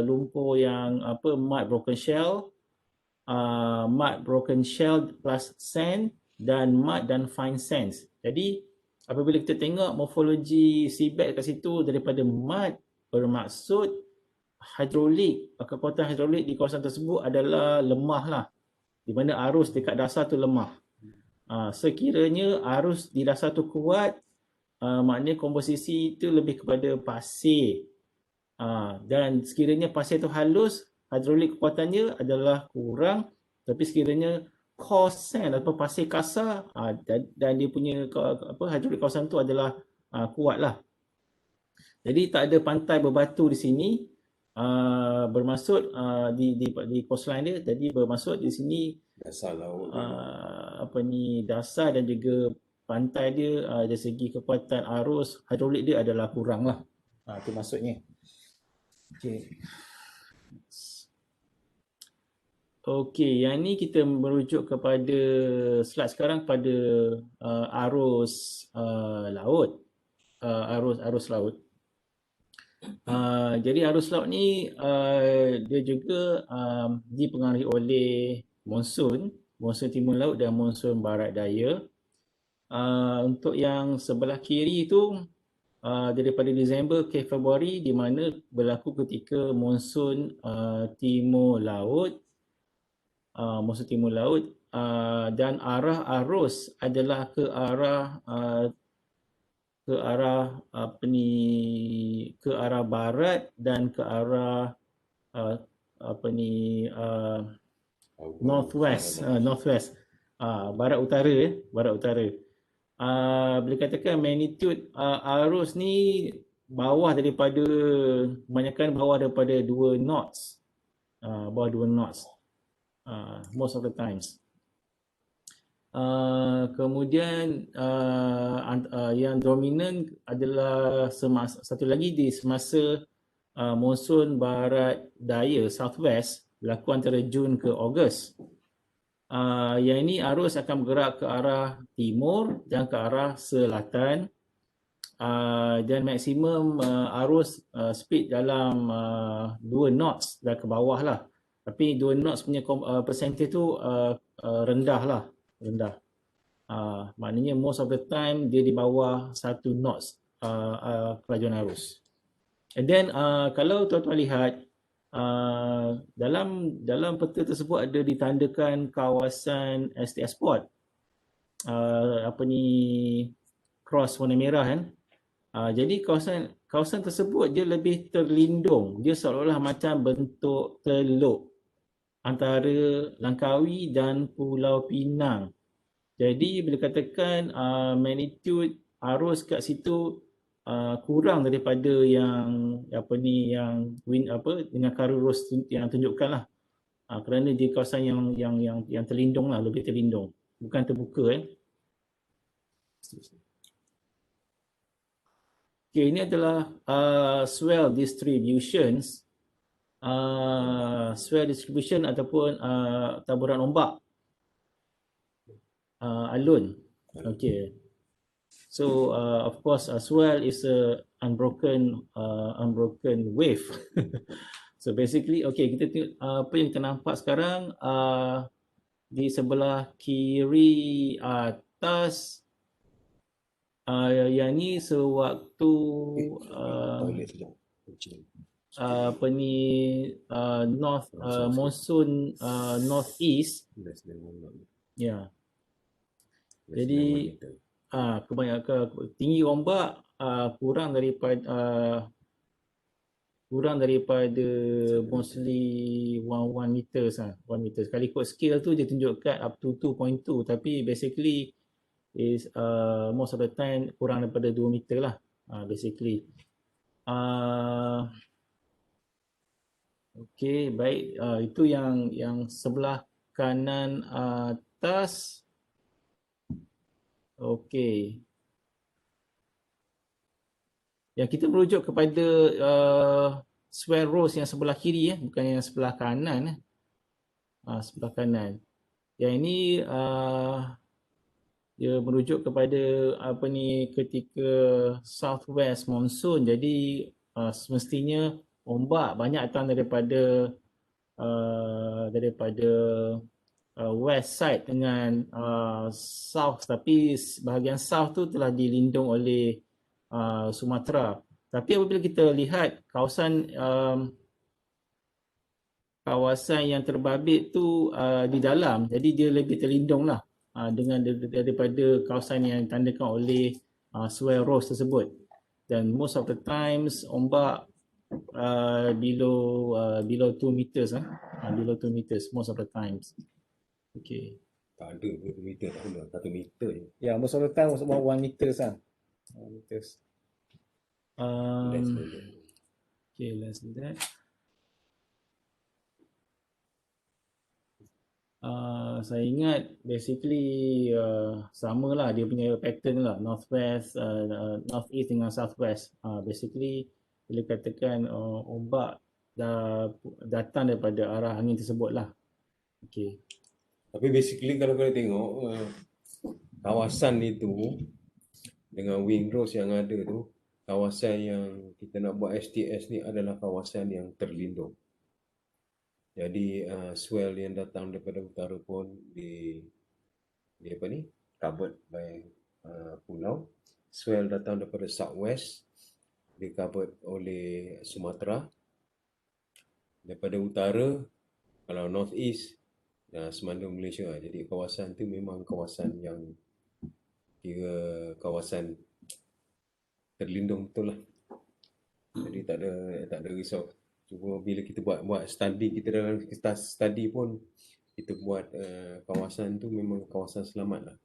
lumpur yang mud broken shell, mud broken shell plus sand, dan mud dan fine sands. Jadi apabila kita tengok morfologi seabed kat situ daripada mud, bermaksud kekuatan hidrolik di kawasan tersebut adalah lemah lah, di mana arus dekat dasar tu lemah. Sekiranya arus di dasar tu kuat, maknanya komposisi itu lebih kepada pasir. Dan sekiranya pasir tu halus, hidrolik kekuatannya adalah kurang. Tapi sekiranya coarse sand atau pasir kasar, dan dia punya hidrolik kawasan tu adalah kuat lah. Jadi tak ada pantai berbatu di sini. Bermaksud di coastline dia, jadi bermaksud di sini Dasar laut. dasar dan juga pantai dia dari segi kekuatan arus hidrolik dia adalah kurang lah. Itu maksudnya. Okey, yang ni kita merujuk kepada slide sekarang pada arus laut. Arus laut. Jadi arus laut ni dia juga dipengaruhi oleh monsun timur laut dan monsun barat daya. Untuk yang sebelah kiri itu daripada Disember ke Februari, di mana berlaku ketika monsun timur laut, dan arah arus adalah ke arah barat dan ke arah northwest, barat utara. Boleh katakan magnitude arus ni kebanyakan bawah daripada 2 knots. Most of the times. Kemudian yang dominan adalah satu lagi di semasa monsun barat daya southwest, berlaku antara Jun ke Ogos. Yang ini arus akan bergerak ke arah timur dan ke arah selatan, dan maksimum arus speed dalam 2 knots dan ke bawah lah. Tapi 2 knots punya percentage tu rendah. Maknanya most of the time dia di bawah 1 knots kelajuan arus. And then kalau tuan-tuan lihat dalam peta tersebut ada ditandakan kawasan STS Port, cross warna merah kan. Jadi kawasan tersebut dia lebih terlindung, dia seolah-olah macam bentuk teluk antara Langkawi dan Pulau Pinang. Jadi boleh katakan magnitude arus kat situ kurang daripada yang dengan Karurus yang tunjukkan lah. Kerana dia kawasan yang terlindung lah, lebih terlindung, bukan terbuka kan. Okay, ini adalah swell distributions. Swell distribution ataupun taburan ombak, alun. Okay. So of course swell is a unbroken wave. So basically, okay, kita tengok apa yang kita nampak sekarang di sebelah kiri atas. Yang ni sewaktu monsoon northeast. Ya. Jadi kebanyakan tinggi ombak kurang daripada kurang daripada mostly 1 meters lah, 1 meter. Sekali ikut scale tu dia tunjukkan up to 2.2, tapi basically is most of the time kurang daripada 2 meter lah, basically. Okay, baik. Itu yang sebelah kanan atas. Okay. Yang kita merujuk kepada square rows yang sebelah kiri, bukan yang sebelah kanan. Sebelah kanan. Yang ini dia merujuk kepada ketika southwest monsoon. Jadi semestinya ombak banyak datang daripada west side dengan south, tapi bahagian south tu telah dilindung oleh Sumatera. Tapi apabila kita lihat kawasan yang terbabit tu di dalam, jadi dia lebih terlindung lah dengan daripada kawasan yang ditandakan oleh swell rows tersebut. Dan most of the times ombak below 2 meters, below 2 meters most of the times. Okay. Tak ada 2 meter, tak ada 1 meter je. Yeah, most of the time was about 1 meters lah. 1 meters. Less than that. Okay, less than that. Saya ingat basically sama lah dia punya pattern lah, northwest, northeast dengan southwest. Basically bila katakan ombak datang daripada arah angin tersebut lah. Okay. Tapi basically kalau kau tengok kawasan itu dengan wing rows yang ada tu, kawasan yang kita nak buat STS ni adalah kawasan yang terlindung. Jadi swell yang datang daripada utara pun di covered by pulau. Swell datang daripada southwest di covered oleh Sumatera. Daripada utara kalau northeast Semandung Malaysia. Jadi kawasan tu memang kawasan yang kira kawasan terlindung betul lah. Jadi tak ada risau. Cuma bila kita buat study, kita dalam study pun kita buat kawasan tu memang kawasan selamat lah.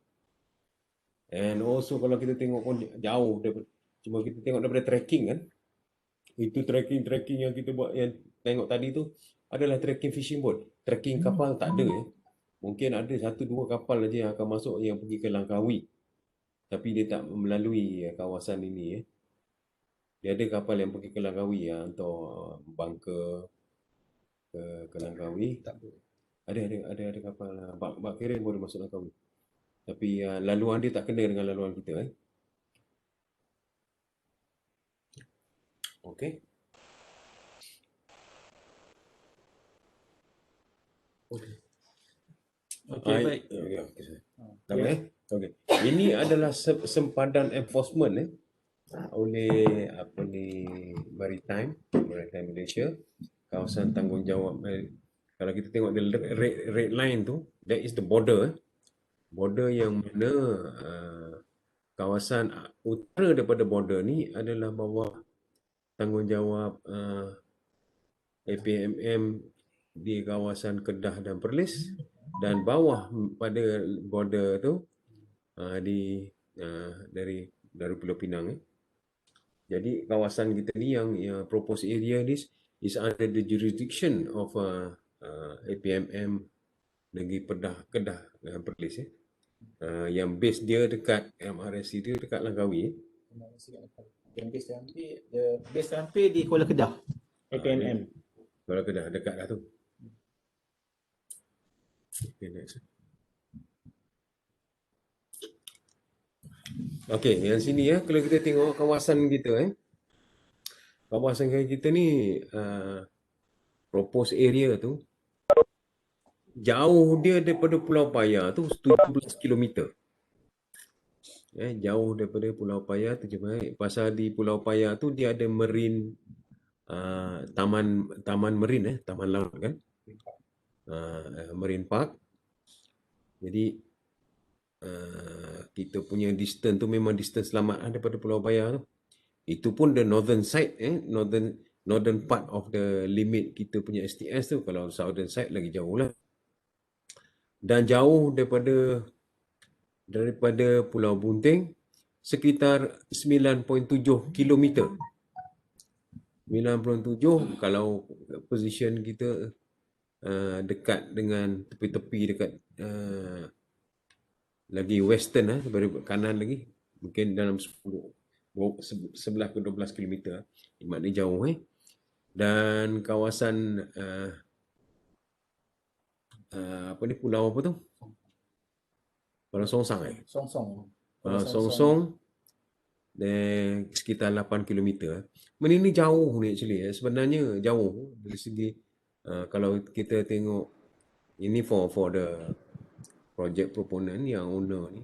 And also kalau kita tengok pun jauh daripada, cuma kita tengok daripada trekking kan. Itu trekking yang kita buat yang tengok tadi tu adalah trekking fishing boat. Trekking kapal tak ada ya. Mungkin ada 1-2 kapal aja yang akan masuk yang pergi ke Langkawi. Tapi dia tak melalui kawasan ini ya. Dia ada kapal yang pergi ke Langkawi untuk bunker ke Langkawi. Ada kapal bak kirim boleh masuk Langkawi. Tapi laluan dia tak kena dengan laluan kita Okey. Okay, baik. Okay. Okay. Ini adalah sempadan enforcement oleh Maritime Malaysia, kawasan tanggungjawab. Kalau kita tengok the red line tu, that is the border yang mana kawasan utara daripada border ni adalah bawah tanggungjawab APMM di kawasan Kedah dan Perlis, dan bawah pada border tu dari Pulau Pinang. Jadi kawasan kita ni yang proposed area this is under the jurisdiction of APMM Negeri Kedah dan Perlis yang base dia dekat MRSC dia dekat Langkawi. Yang base hampir di Kuala Kedah. APMM. Kuala Kedah dekat dah tu. Okay, next. Okey, yang sini kalau kita tengok kawasan kita kawasan kita ni proposed area tu jauh dia daripada Pulau Paya tu 17 km. Jauh daripada Pulau Paya 17 pasal di Pulau Paya tu dia ada marine taman marine taman laut kan. Marine Park. Jadi kita punya distance tu memang distance selamat daripada Pulau Paya tu. Itu pun the northern side, northern part of the limit kita punya STS tu. Kalau southern side lagi jauh lah. Dan jauh daripada Pulau Bunting sekitar 9.7 kilometer. 9.7 kalau position kita dekat dengan tepi-tepi dekat lagi western daripada kanan lagi, mungkin dalam 11 ke 12 kilometer. Maknanya jauh Dan kawasan apa ni, pulau apa tu? Pulau Songsang Song. Pulau Songsong sekitar 8 kilometer. Benda ni jauh ni actually. Sebenarnya jauh dari segi kalau kita tengok ini for the project proponent yang owner ni,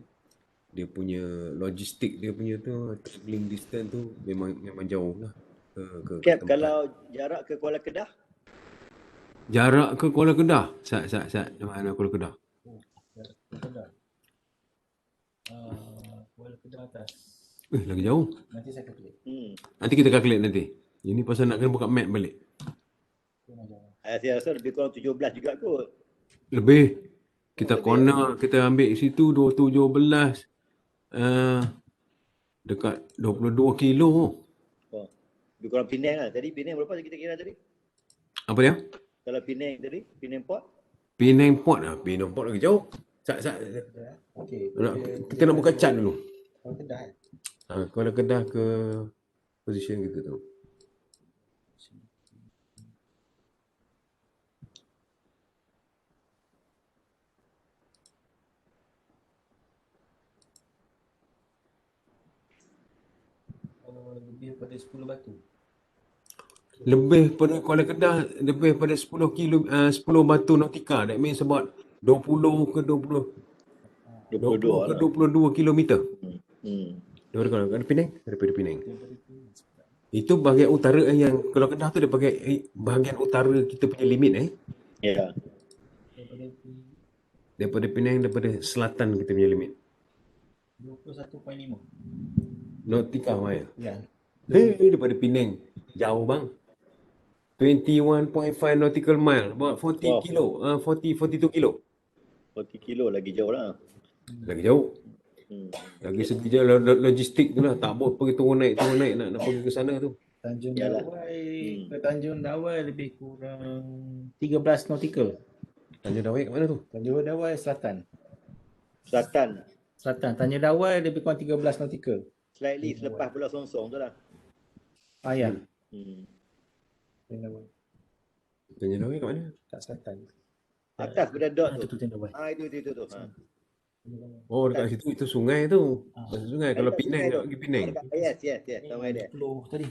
dia punya logistik dia punya tu, travelling distance tu memang jauh lah ke Cap, tempat. kalau jarak ke Kuala Kedah? Jarak ke Kuala Kedah? Sat. Mana Kuala Kedah? Kedah. Kuala Kedah atas. Lagi jauh. Nanti saya calculate. Nanti kita calculate nanti. Ini pasal nak kena buka map balik. Saya rasa lebih kurang 17 juga kot. Lebih. Kita corner, kita ambil situ 217. Dekat 22 kilo. Oh. Lebih kurang Penang lah. Tadi Penang berapa kita kira tadi? Apa dia? Kalau Penang tadi, Penang Port? Penang Port lagi jauh. Sat. Okey. Kita nak buka chart dulu. Kuala Kedah Kuala Kedah ke position kita tu. lebih pada 10 batu. Lebih pada Kuala Kedah, lebih pada 10 batu nautika. That means about 20 ke 22 kilometer. Daripada Penang. Itu bahagian utara yang Kuala Kedah tu dia bahagian utara kita punya limit Ya. Daripada Penang, daripada selatan kita punya limit. 21.5. Nautika mile. Ya. Daripada Penang. Jauh bang. 21.5 nautical mile. About 40 kilo. 42 kilo. 40 kilo lagi jauh lah. Lagi jauh. Lagi segi je logistik tu lah. Tak boleh pergi turun naik nak pergi ke sana tu. Tanjung Yalah. Dawai ke Tanjung Dawai lebih kurang 13 nautical. Tanjung Dawai kat mana tu? Tanjung Dawai selatan. Selatan. Tanjung Dawai lebih kurang 13 nautical. Slightly selepas Pulau Songsong tu lah. Ya. Tanjung Dawai kat mana? Kat selatan. Atas pada dot tu. Itu Tanjung Dawai. Itu tu. Oh dekat situ, itu sungai tu. Sungai. Kalau Penang nak pergi Penang. Yes. Sampai dia. Pulau tadi.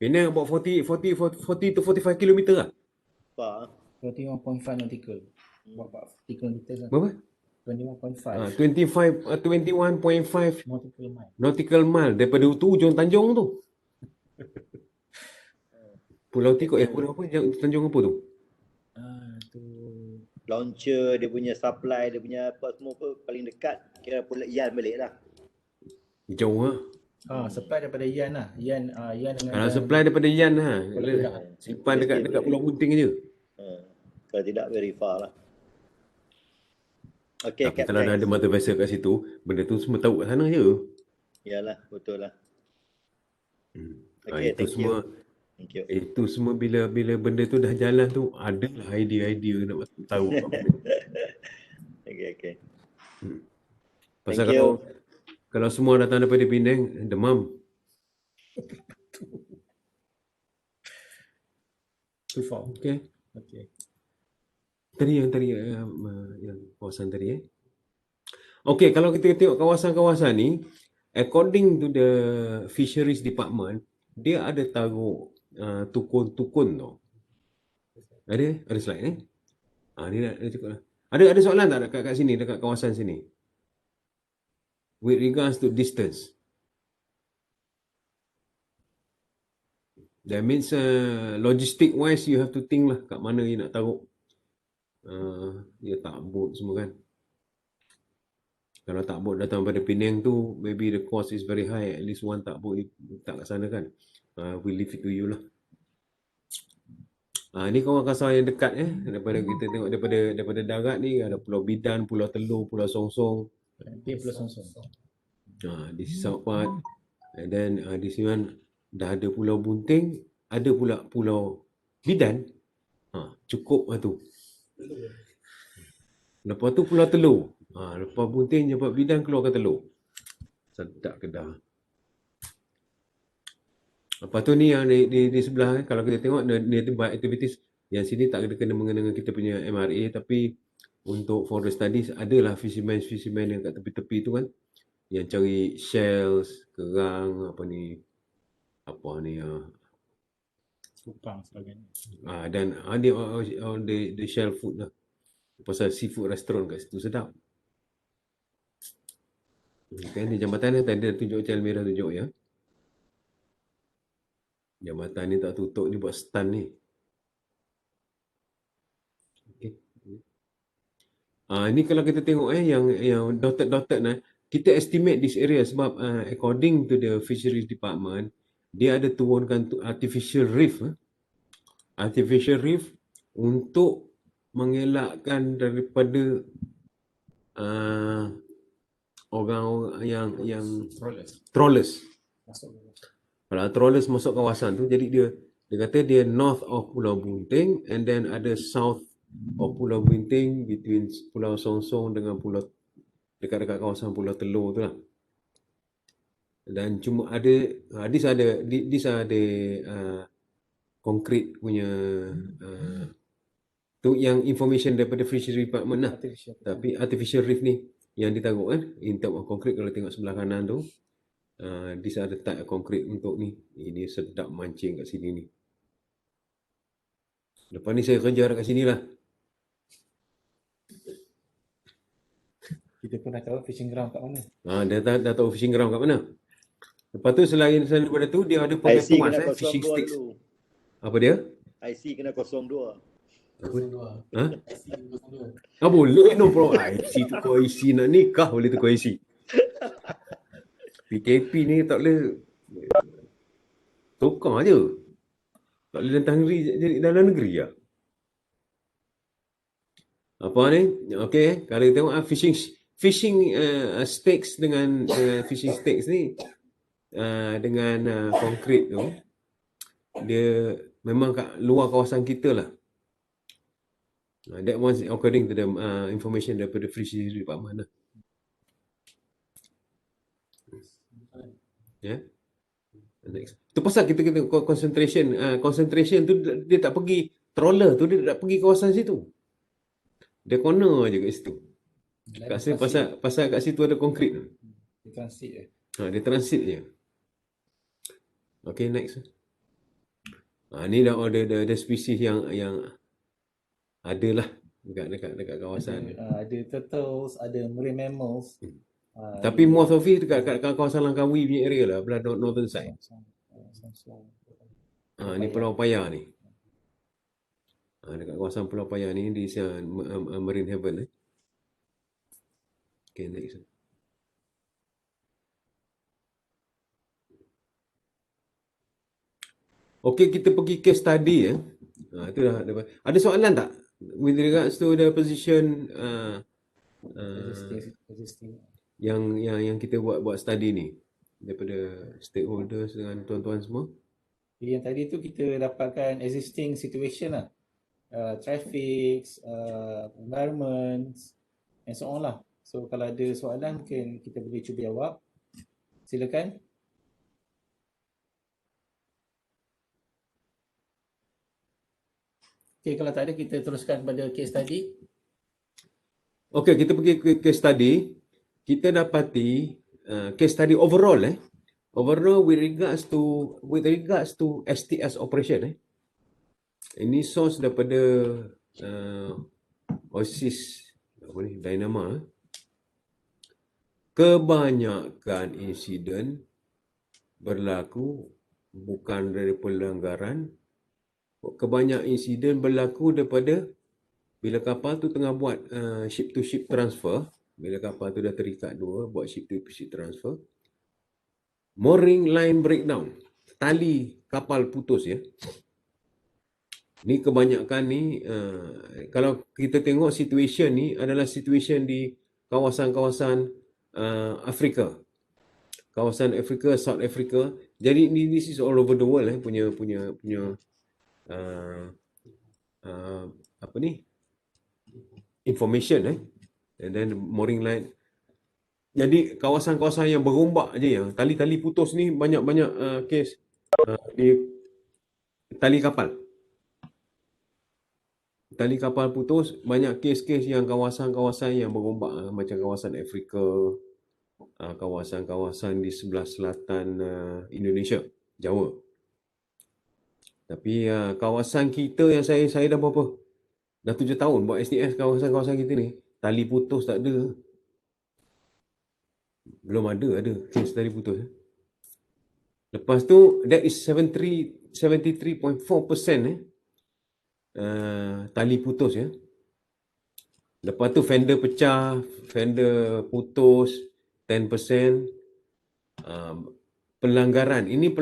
Penang about 40 to 45 kilometer lah. Apa? 21.5 nautical. Berapa kilometer lah. Berapa? 21.5 21.5 nautical mile. nautical mile daripada ujung Tanjung tu. Pulau Tikuk pulau apa? Tanjung apa tu? Tu Launcher, dia punya supply, dia punya apa semua apa paling dekat. Kira Pulau Ian balik lah. Jauh lah. supply daripada Yan lah. Yan dengan Kalau supply daripada Yan lah. Kedah. Simpan dekat Pulau Bunting je. Kalau tidak very far lah. Okay, Tapi kalau ada mata vessel kat situ, benda tu semua tahu kat sana je. Yalah, betul lah. Okay, itu thank semua you. Thank you. itu semua bila benda tu dah jalan tu, adalah idea-idea nak tahu apa benda. Okay. Pasal Thank you. kalau semua datang daripada Penang, demam. Too far. Okay. Okay. Yang kawasan tadi Okay, kalau kita tengok kawasan-kawasan ni, according to the fisheries department, dia ada taruh tukun-tukun tu. Ada slide ni? Ni ada cukup lah. Ada soalan tak kat sini, dekat kawasan sini? With regards to distance. That means logistic wise you have to think lah kat mana you nak taruh. Dia tak boat semua kan. Kalau tak boat datang pada Penang tu, maybe the cost is very high. At least one tak boat tak kat sana kan. We leave it to you lah. Ni kawasan yang dekat daripada kita tengok daripada darat ni ada Pulau Bidan, Pulau Telur, Pulau Songsong. Tim Pulau Songsong. Di south part. And then di sini dah ada Pulau Bunting, ada pula Pulau Bidan. Cukup lah tu. Lepas tu Pulau Telur. Lepas Bunting dapat Bidan keluar ke Telur. Sedap Kedah. Lepas tu ni yang di sebelah kalau kita tengok nearby activities yang sini tak ada kena mengena dengan kita punya MRA, tapi untuk forest studies adalah fisherman yang kat tepi-tepi tu kan, yang cari shells, kerang, Kupang sebagainya. dan the shell food lah. Pasal seafood restaurant kat situ sedap. Okay, ni jambatan ni tadi dah tunjuk channel merah tunjuk ya. Jambatan ni tak tutup ni buat stand ni. Okay. Ni kalau kita tengok yang dotted kita estimate this area sebab according to the fisheries department dia ada turunkan artificial reef untuk mengelakkan daripada orang yang trawlers. Kalau trawlers masuk kawasan tu, jadi dia kata dia north of Pulau Bunting and then ada south of Pulau Bunting between Pulau Songsong dengan Pulau dekat-dekat kawasan Pulau Telur tu lah. Dan cuma ada these ada konkret punya tu yang information daripada fishery department lah. Tapi artificial reef ni yang ditaruh kan in term of concrete. Kalau tengok sebelah kanan tu these are the type of concrete untuk ni. Ini sedap mancing kat sini ni. Lepas ni saya kerja dekat sini lah. Kita pun dah tahu fishing ground kat mana. Dah tahu fishing ground kat mana. Lepas tu selain daripada tu dia ada IC pengemas kena fishing 02 sticks. dulu. Apa dia? IC kena 02. Boleh no bro. IC tu kau IC nak nikah boleh tu kau IC. PKP ni tak boleh tukar je. Tak boleh datang negeri jadi dalam negeri lah. Apa ni? Okey, kalau kita tengok fishing stakes dengan fishing stakes ni dengan konkret tu dia memang kat luar kawasan kita lah. That was according to the information daripada fisheries department lah. Next. Tu pasal kita concentration tu dia tak pergi trawler tu, dia tak pergi kawasan situ. Dia corner je kat situ. Kat sini pasal kat situ ada konkret. Dia transit je. Dia transit je. Okay, next. Ni dah ada spesies yang ada lah dekat kawasan. Ada turtles, ada marine mammals. Tapi most of it dekat kawasan Langkawi punya area lah, belah northern side. Ni Pulau Paya ni. Dekat kawasan Pulau Paya ni di Marine Haven. Okay, next. Okay, kita pergi case study itu dah ada soalan tak with regards to the position Existing. yang kita buat study ni daripada stakeholders dengan tuan-tuan semua. Yang tadi tu kita dapatkan existing situation lah. Traffic, environment and so on lah. So kalau ada soalan mungkin kita boleh cuba jawab. Silakan. Okay, kalau tak ada kita teruskan pada case study. Okay, kita pergi ke case study. Kita dapati case study overall overall with regards to STS operation ini source daripada OSIS Dynama. Kebanyakan insiden berlaku bukan dari pelanggaran. Kebanyakan insiden berlaku daripada bila kapal tu tengah buat ship to ship transfer. Bila kapal tu dah terikat dua, buat ship to ship transfer. Mooring line breakdown. Tali kapal putus ya. Ni kebanyakan ni kalau kita tengok situation ni adalah situation di kawasan-kawasan Afrika. Kawasan Afrika, South Africa. Jadi ni this is all over the world punya uh, apa ni? Information and then mooring line. Jadi kawasan-kawasan yang berombak je yang tali-tali putus ni banyak-banyak kes di tali kapal. Tali kapal putus, banyak kes-kes yang kawasan-kawasan yang berombak macam kawasan Afrika, kawasan-kawasan di sebelah selatan Indonesia, Jawa. Tapi kawasan kita yang saya dah berapa? Dah 7 tahun buat SDS kawasan-kawasan kita ni, tali putus tak ada. Belum ada kes tali putus. Lepas tu, that is 73.4% tali putus ya. Lepas tu fender pecah, fender putus 10%. Pelanggaran, ini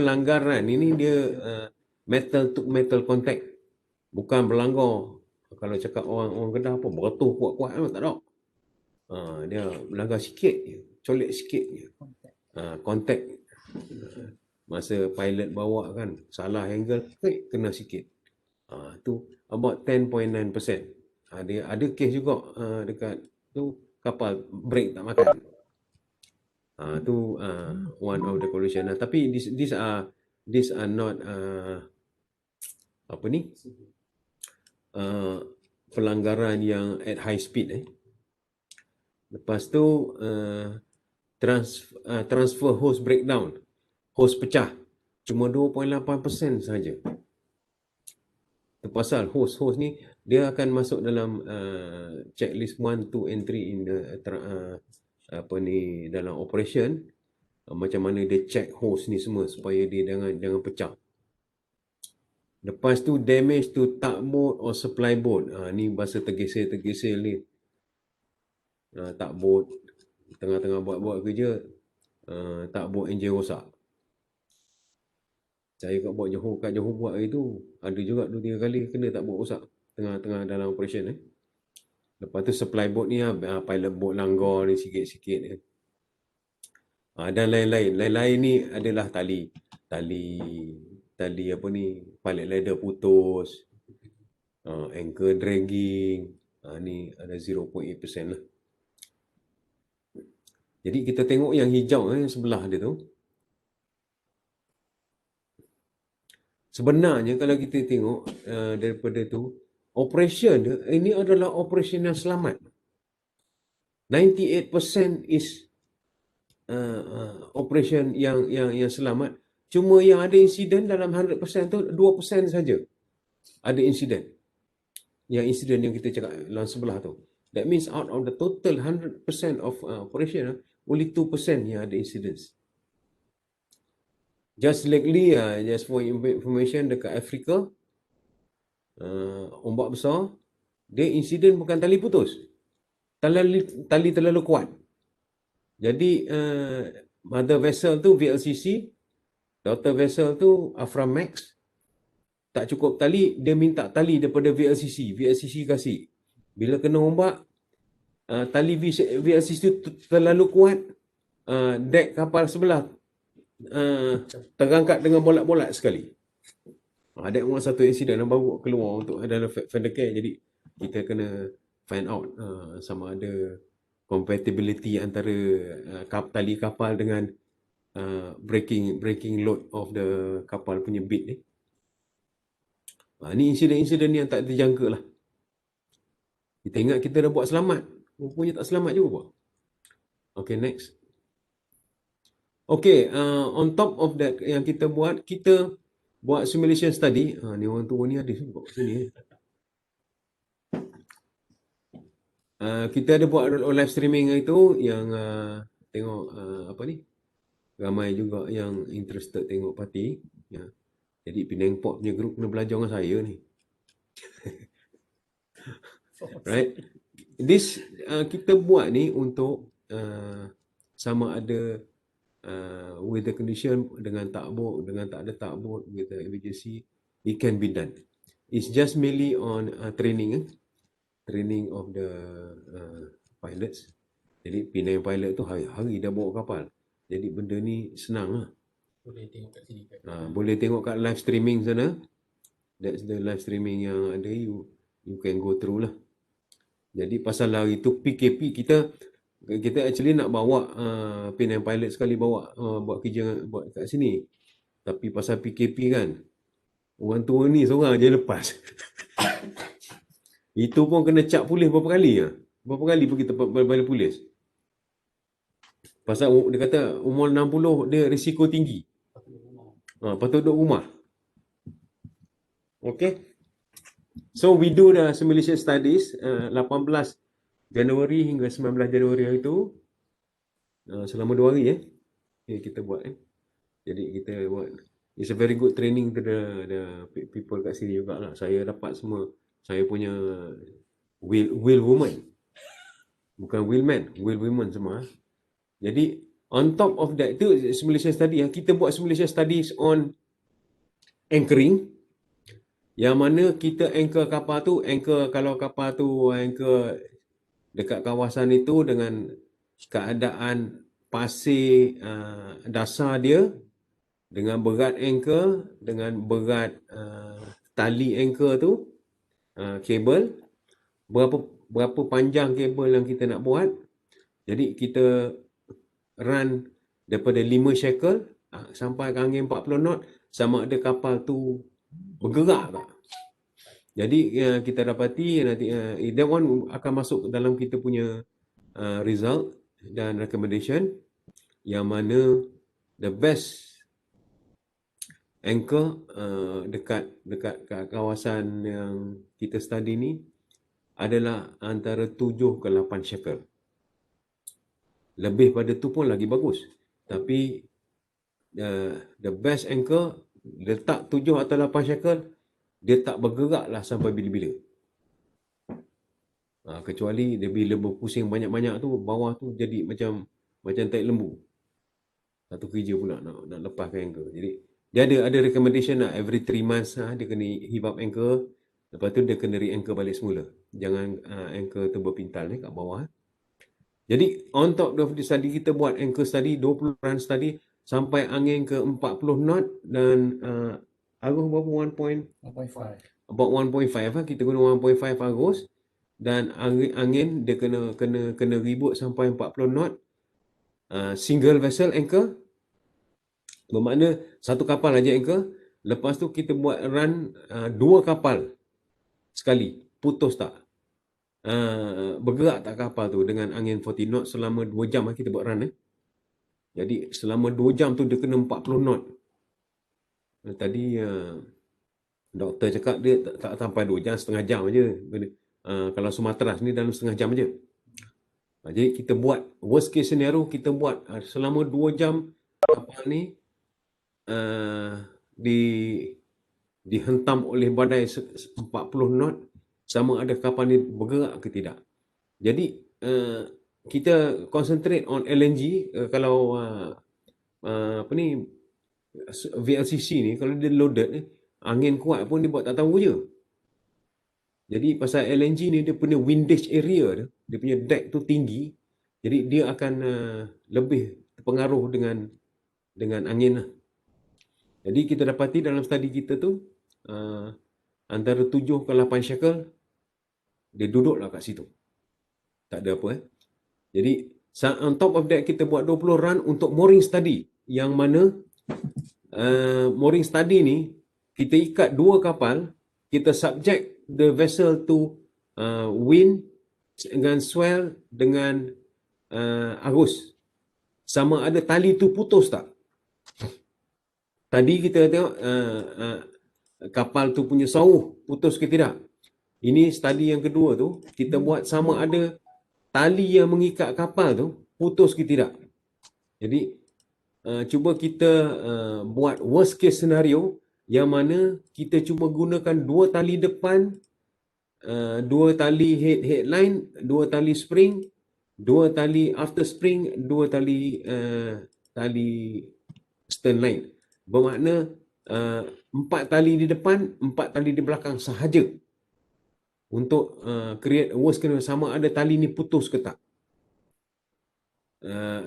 dia metal to metal contact. Bukan berlanggar. Kalau cakap orang Kedah apa, beretuh kuat-kuat tak ada. Dia melanggar sikit je, colek sikit je. Contact. Masa pilot bawa kan, salah angle, kena sikit. Tu about 10.9%. Ada kes juga dekat tu kapal brake tak makan. Tu one of the collision. Tapi these are not apa ni? Pelanggaran yang at high speed Lepas tu transfer hose breakdown. Hose pecah. Cuma 2.8% saja. Pasal hose ni dia akan masuk dalam checklist 1, 2 and 3 in the dalam operation, macam mana dia check hose ni semua supaya dia jangan pecah. Lepas tu damage to tugboat or supply boat. Ni bahasa tergeser ni. Tugboat tengah-tengah buat kerja, tugboat engine rosak. Saya kat Johor buat hari tu, ada juga 2-3 kali kena tugboat rosak tengah-tengah dalam operation Lepas tu supply boat ni pilot boat langgar ni sikit-sikit dan lain-lain. Lain-lain ni adalah tali apa ni, pilot ladder putus, anchor dragging, ni ada 0.8% lah. Jadi kita tengok yang hijau sebelah dia tu. Sebenarnya kalau kita tengok daripada tu, operation dia, ini adalah operation yang selamat. 98% is operation yang selamat. Cuma yang ada insiden dalam 100% tu 2% saja ada insiden. Yang insiden yang kita cakap dalam sebelah tu. That means out of the total 100% of operation, only 2% yang ada incidents. Just lately, just for information, dekat Afrika, ombak besar, dia insiden bukan tali putus. Tali terlalu kuat. Jadi, mother vessel tu VLCC, daughter vessel tu Aframax, tak cukup tali, dia minta tali daripada VLCC. VLCC kasih. Bila kena ombak, tali VLCC tu terlalu kuat, dek kapal sebelah terangkat dengan bolat-bolat sekali. Ada satu insiden yang baru keluar untuk dalam fender care. Jadi kita kena find out sama ada compatibility antara tali kapal dengan breaking load of the kapal punya bead ni. Ni insiden-insiden yang tak terjangka lah. Kita ingat kita dah buat selamat, rupanya tak selamat juga. Okay, next. Okay, on top of that yang kita buat simulation study. Ni orang tua ni ada sebab kat sini. Kita ada buat live streaming itu yang tengok apa ni, ramai juga yang interested tengok parti. Jadi Penang Port punya group kena belajar dengan saya ni. Right? This kita buat ni untuk sama ada with the condition dengan tugboat, dengan tak ada tugboat, with the emergency, it can be done. It's just mainly on training of the pilots. Jadi Penang pilot tu hari-hari dah bawa kapal. Jadi benda ni senang lah. Boleh tengok kat sini kan. Boleh tengok kat live streaming sana. That's the live streaming yang ada, you can go through lah. Jadi pasal hari tu PKP kita actually nak bawa Penang pilot sekali bawa buat kerja buat kat sini. Tapi pasal PKP kan, orang tua ni seorang je lepas. Itu pun kena cap polis berapa kali lah. Berapa kali pergi tempat balai polis. Pasal dia kata umur 60 dia risiko tinggi. Patut duduk rumah. Okay. So we do the simulation studies 18 Januari hingga 19 Januari hari itu. Selama 2 hari kita buat. Jadi kita buat, it's a very good training to the people kat sini jugalah. Saya dapat semua, saya punya wheel woman. Bukan wheelman, wheel woman semua. Jadi on top of that tu simulation study, kita buat simulation studies on anchoring. Yang mana kita anchor kapal tu, kalau kapal tu anchor dekat kawasan itu dengan keadaan pasir dasar dia, dengan berat anchor, dengan berat tali anchor tu, kabel, berapa panjang kabel yang kita nak buat. Jadi kita run daripada 5 shackle sampai ke angin 40 knot, sama ada kapal tu bergerak tak. Jadi kita dapati nanti that one akan masuk dalam kita punya result dan recommendation, yang mana the best anchor dekat kawasan yang kita study ni adalah antara 7 ke 8 shackle. Lebih pada tu pun lagi bagus. Tapi the best anchor letak 7 atau 8 shackle, dia tak bergerak lah sampai bila-bila. Kecuali dia bila berpusing banyak-banyak tu, bawah tu jadi macam taik lembu. Satu kerja pula nak lepaskan anchor. Jadi dia ada recommendation lah, every 3 months dia kena heave up anchor. Lepas tu dia kena re-anchor balik semula. Jangan anchor tu berpintal kat bawah. Jadi on top of the study, kita buat anchor study, 20 run study sampai angin ke 40 knot dan arus berapa 1.5. about 1.5 kita guna 1.5 arus, dan angin dia kena ribut sampai 40 knot. Single vessel anchor, bermakna satu kapal aja anchor. Lepas tu kita buat run 2 kapal sekali, putus tak, bergerak tak kapal tu dengan angin 40 knot selama 2 jam kita buat run. Jadi selama 2 jam tu dia kena 40 knot. Tadi doktor cakap dia tak sampai 2 jam, setengah jam aja. Kalau Sumatera ni dalam setengah jam aja. Jadi kita buat worst case scenario, kita buat selama 2 jam kapal ni dihentam oleh badai 40 knot, sama ada kapal ni bergerak ke tidak. Jadi kita concentrate on LNG. Kalau VLCC ni kalau dia loaded angin kuat pun dia buat tak tahu je. Jadi pasal LNG ni dia punya windage area dia punya deck tu tinggi, jadi dia akan lebih terpengaruh dengan angin lah. Jadi kita dapati dalam study kita tu antara 7 ke 8 shackle dia duduklah kat situ. Tak ada apa. Jadi on top of that kita buat 20 run untuk mooring study, yang mana mooring study ni kita ikat 2 kapal, kita subject the vessel to wind dengan swell dengan arus, sama ada tali tu putus tak. Tadi kita tengok kapal tu punya sauh putus ke tidak. Ini study yang kedua tu, kita buat sama ada tali yang mengikat kapal tu putus ke tidak. Jadi cuba kita buat worst case scenario, yang mana kita cuba gunakan 2 tali depan, 2 tali headline, 2 tali spring, 2 tali after spring, 2 tali stern line. Bermakna 4 tali di depan, 4 tali di belakang sahaja untuk create a worst case sama ada tali ni putus ke tak.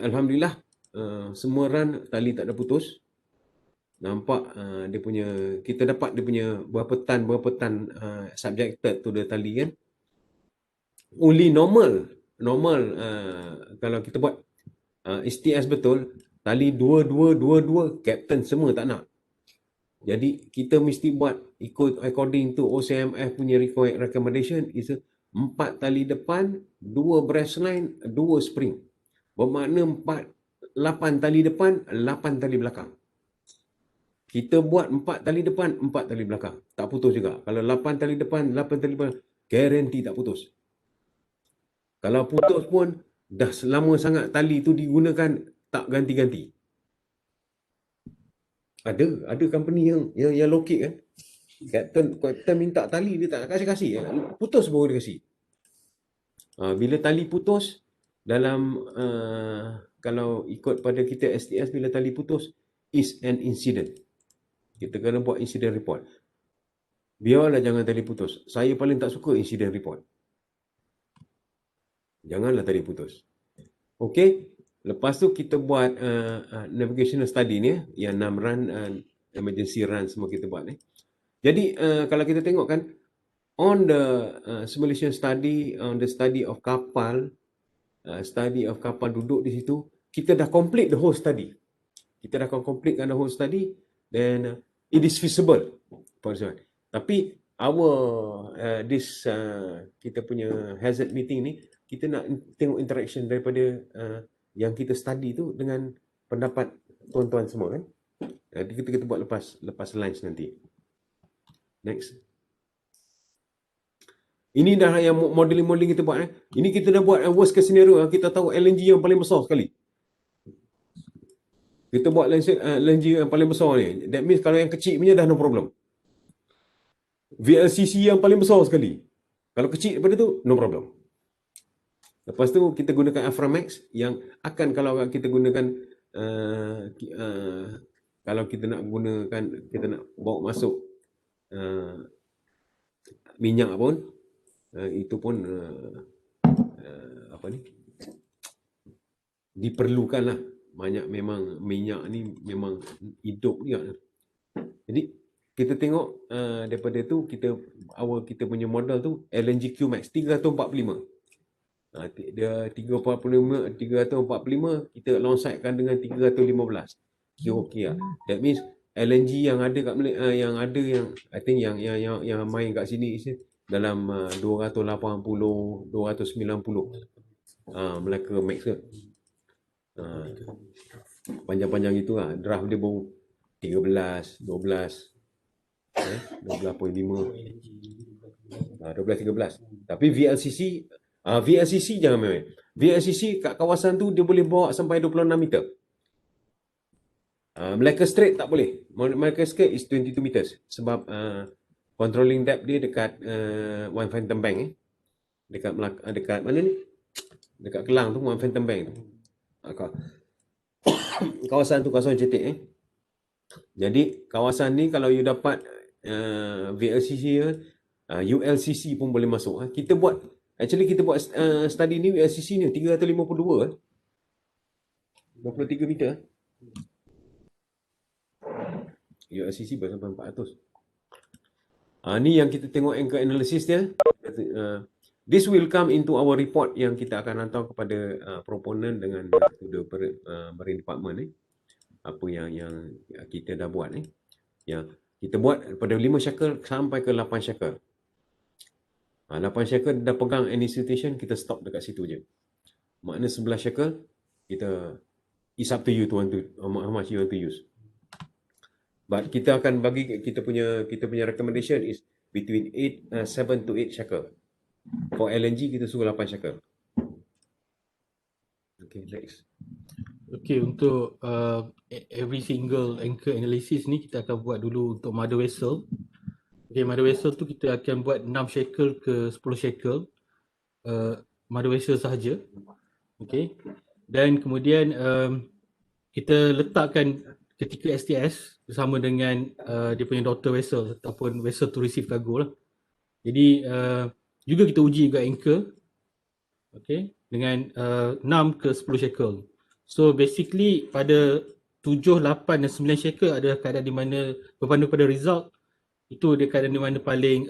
Alhamdulillah semua run tali tak ada putus. Nampak dia punya, kita dapat dia punya berapa tan subjected to the tali kan. Only normal kalau kita buat STS betul, tali 2 captain semua tak nak. Jadi kita mesti buat ikut according to OCMF punya recommendation is 4 tali depan, 2 brass line, 2 spring. Bermakna 8 tali depan, 8 tali belakang. Kita buat 4 tali depan, 4 tali belakang. Tak putus juga. Kalau 8 tali depan, 8 tali belakang, guarantee tak putus. Kalau putus pun, dah lama sangat tali tu digunakan, tak ganti-ganti. Ada company yang lokek kan. Captain minta tali, dia tak kasih. Putus baru dia kasih. Bila tali putus, dalam kalau ikut pada kita STS, bila tali putus, is an incident. Kita kena buat incident report. Biarlah jangan tali putus. Saya paling tak suka incident report. Janganlah tali putus. Okey. Lepas tu kita buat navigational study ni, yang 6 run, emergency run semua kita buat ni. Jadi kalau kita tengok kan, on the simulation study, on the study of kapal duduk di situ, kita dah complete the whole study. Kita dah completekan the whole study, then it is feasible. Tapi kita punya hazard meeting ni, kita nak tengok interaction daripada yang kita study tu dengan pendapat tuan-tuan semua kan. Kita buat lepas lunch nanti. Next. Ini dah yang modeling kita buat. Ini kita dah buat worst case scenario. Kita tahu LNG yang paling besar sekali. Kita buat LNG yang paling besar ni. That means kalau yang kecil punya dah no problem. VLCC yang paling besar sekali. Kalau kecil daripada tu, no problem. Lepas tu kita gunakan Aframax yang akan, kalau kita gunakan kalau kita nak gunakan, kita nak bawa masuk minyak pun, itu pun diperlukan lah. Banyak memang minyak ni memang hidup dia. Jadi kita tengok daripada tu, kita punya model tu LNG Qmax 345. Dia 345, kita alongside-kan dengan 315. Okey lah. That means LNG yang ada kat yang I think yang main kat sini dalam 280, 290. Melaka Max ke. Panjang-panjang itu lah. Draft dia baru 13, 12. 12.5. 12-13. Tapi VLCC jangan main. VLCC kat kawasan tu dia boleh bawa sampai 26 meter. Malacca Strait tak boleh. Malacca Strait is 22 meters. Sebab controlling depth dia dekat One Phantom Bank. Dekat mana ni? Dekat Kelang tu, One Phantom Bank tu. Kawasan tu kawasan cetek. Jadi kawasan ni kalau you dapat VLCC, ULCC pun boleh masuk. Kita buat study ni, ULCC ni 352 23 meter. ULCC sampai 400. Ni yang kita tengok anchor analysis dia. This will come into our report yang kita akan hantar kepada proponent dengan Marine Department ni. Apa yang kita dah buat ni. Yang kita buat daripada 5 shackle sampai ke 8 shackle. 8 shackle dah pegang any situation, kita stop dekat situ je. Makna 11 shackle, it's up to you to how much you want to use. But kita akan bagi kita punya recommendation is between 7 to 8 shackle. For LNG kita suruh 8 shackle. Okay, next. Okay, untuk every single anchor analysis ni kita akan buat dulu untuk mother vessel. Okay, mother vessel tu kita akan buat 6 shackle ke 10 shackle mother vessel sahaja. Okay, dan kemudian kita letakkan ketika STS bersama dengan dia punya daughter vessel ataupun vessel to receive cargo lah. Jadi juga kita uji juga anchor, okay, dengan 6 ke 10 shekel. So basically pada 7, 8 dan 9 shekel adalah keadaan di mana berpandu pada result, itu dia keadaan di mana paling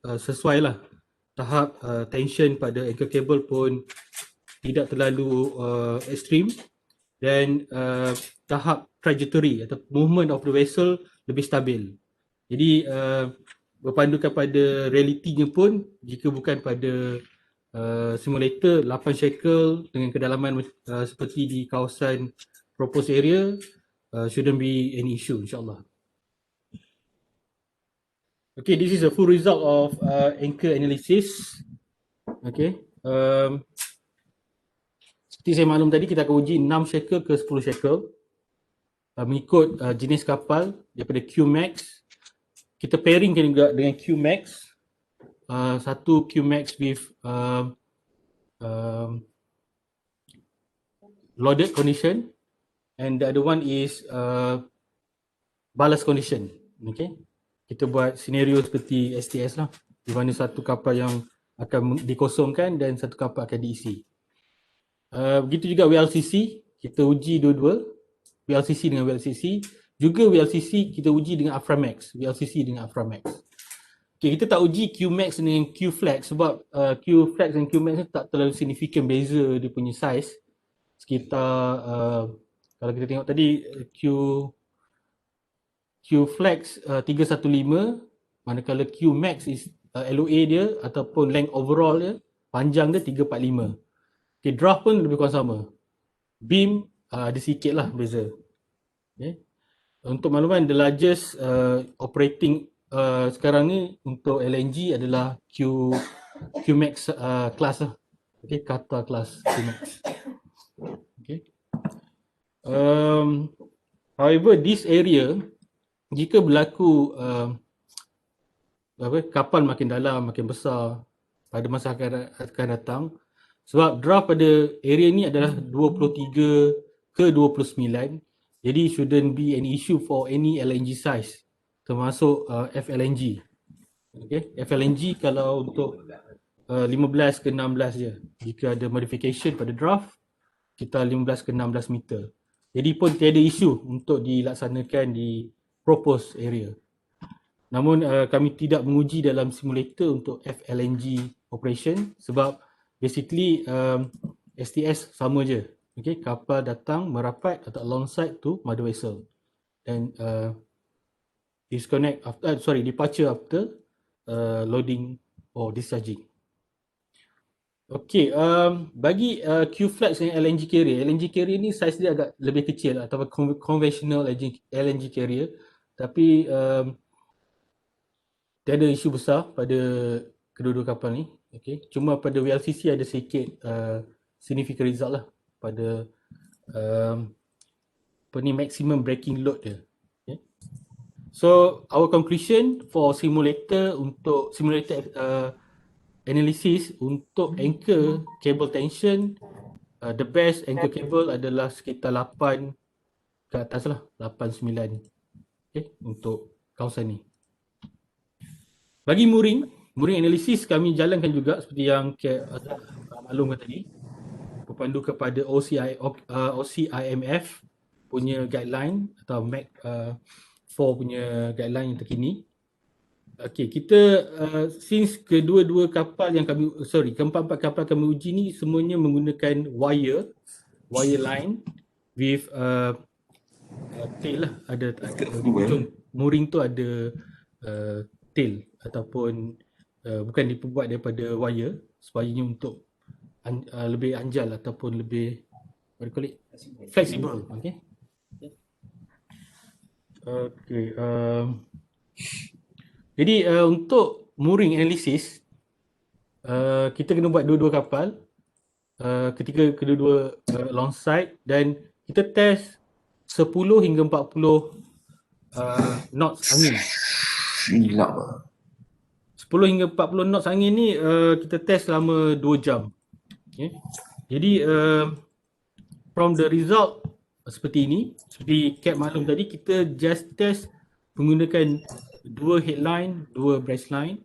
sesuai lah. Tahap tension pada anchor cable pun tidak terlalu ekstrim, dan tahap trajectory atau movement of the vessel lebih stabil. Jadi berpandukan pada realitinya pun, jika bukan pada simulator 8 shekel dengan kedalaman seperti di kawasan proposed area, shouldn't be any issue insyaAllah. Okay, this is a full result of anchor analysis. Okay, seperti saya maklum tadi, kita akan uji 6 shekel ke 10 shekel mengikut jenis kapal daripada QMAX. Kita pairingkan juga dengan QMAX. Satu QMAX with loaded condition, and the other one is ballast condition. Okay, kita buat senario seperti STS lah, di mana satu kapal yang akan dikosongkan dan satu kapal akan diisi. Begitu juga WLCC, kita uji dua-dua, WLCC dengan WLCC. Juga WLCC kita uji dengan Aframax, WLCC dengan Aframax. Okay, kita tak uji QMAX dengan QFlex sebab QFlex dan QMAX ni tak terlalu signifikan beza dia punya size. Sekitar kalau kita tengok tadi QFlex 315, manakala QMAX is LOA dia ataupun length overall dia, panjang dia 345. Okay, draft pun lebih kurang sama. Beam ada sikit lah beza. Okay. Untuk makluman, the largest operating sekarang ni untuk LNG adalah QMAX class lah. Okay, Qatar class QMAX. Okay. However, this area, jika berlaku kapal makin dalam, makin besar pada masa akan datang, sebab draft pada area ni adalah 23 ke 29, jadi shouldn't be any issue for any LNG size, termasuk FLNG. Okay, FLNG kalau untuk 15 ke 16 je. Jika ada modification pada draft, kita 15 ke 16 meter. Jadi pun tiada isu untuk dilaksanakan di proposed area. Namun kami tidak menguji dalam simulator untuk FLNG operation sebab basically STS sama je. Okay, kapal datang merapat atau alongside to mother vessel dan disconnect after, departure after loading or discharging. Okay, bagi QFlex dan LNG carrier ni size dia agak lebih kecil atau conventional LNG carrier, tapi tiada isu besar pada kedua-dua kapal ni. Okay, cuma pada WLCC ada sedikit significant result lah pada maximum braking load dia. Okay. So our conclusion for simulator analysis untuk anchor cable tension, the best anchor cable adalah sekitar 8 ke atas lah, 8-9, okay, untuk kawasan ni. Bagi mooring analysis kami jalankan juga seperti yang maklumkan tadi, berpandu kepada OCIMF punya guideline atau MAC 4 punya guideline yang terkini. Okay, kita since keempat-empat kapal kami uji ni semuanya menggunakan wire line with tail lah, ada ujung mooring tu ada tail ataupun bukan diperbuat daripada wire supaya untuk lebih anjal ataupun lebih flexible. Okay. Okay. Jadi untuk mooring analysis kita kena buat dua-dua kapal ketika kedua-dua alongside, dan kita test 10 hingga 40 knots angin. 10 hingga 40 knots angin ni kita test selama 2 jam. Okay. Jadi from the result seperti ini. Seperti Cap maklum tadi, kita just test menggunakan 2 headline, 2 breast line,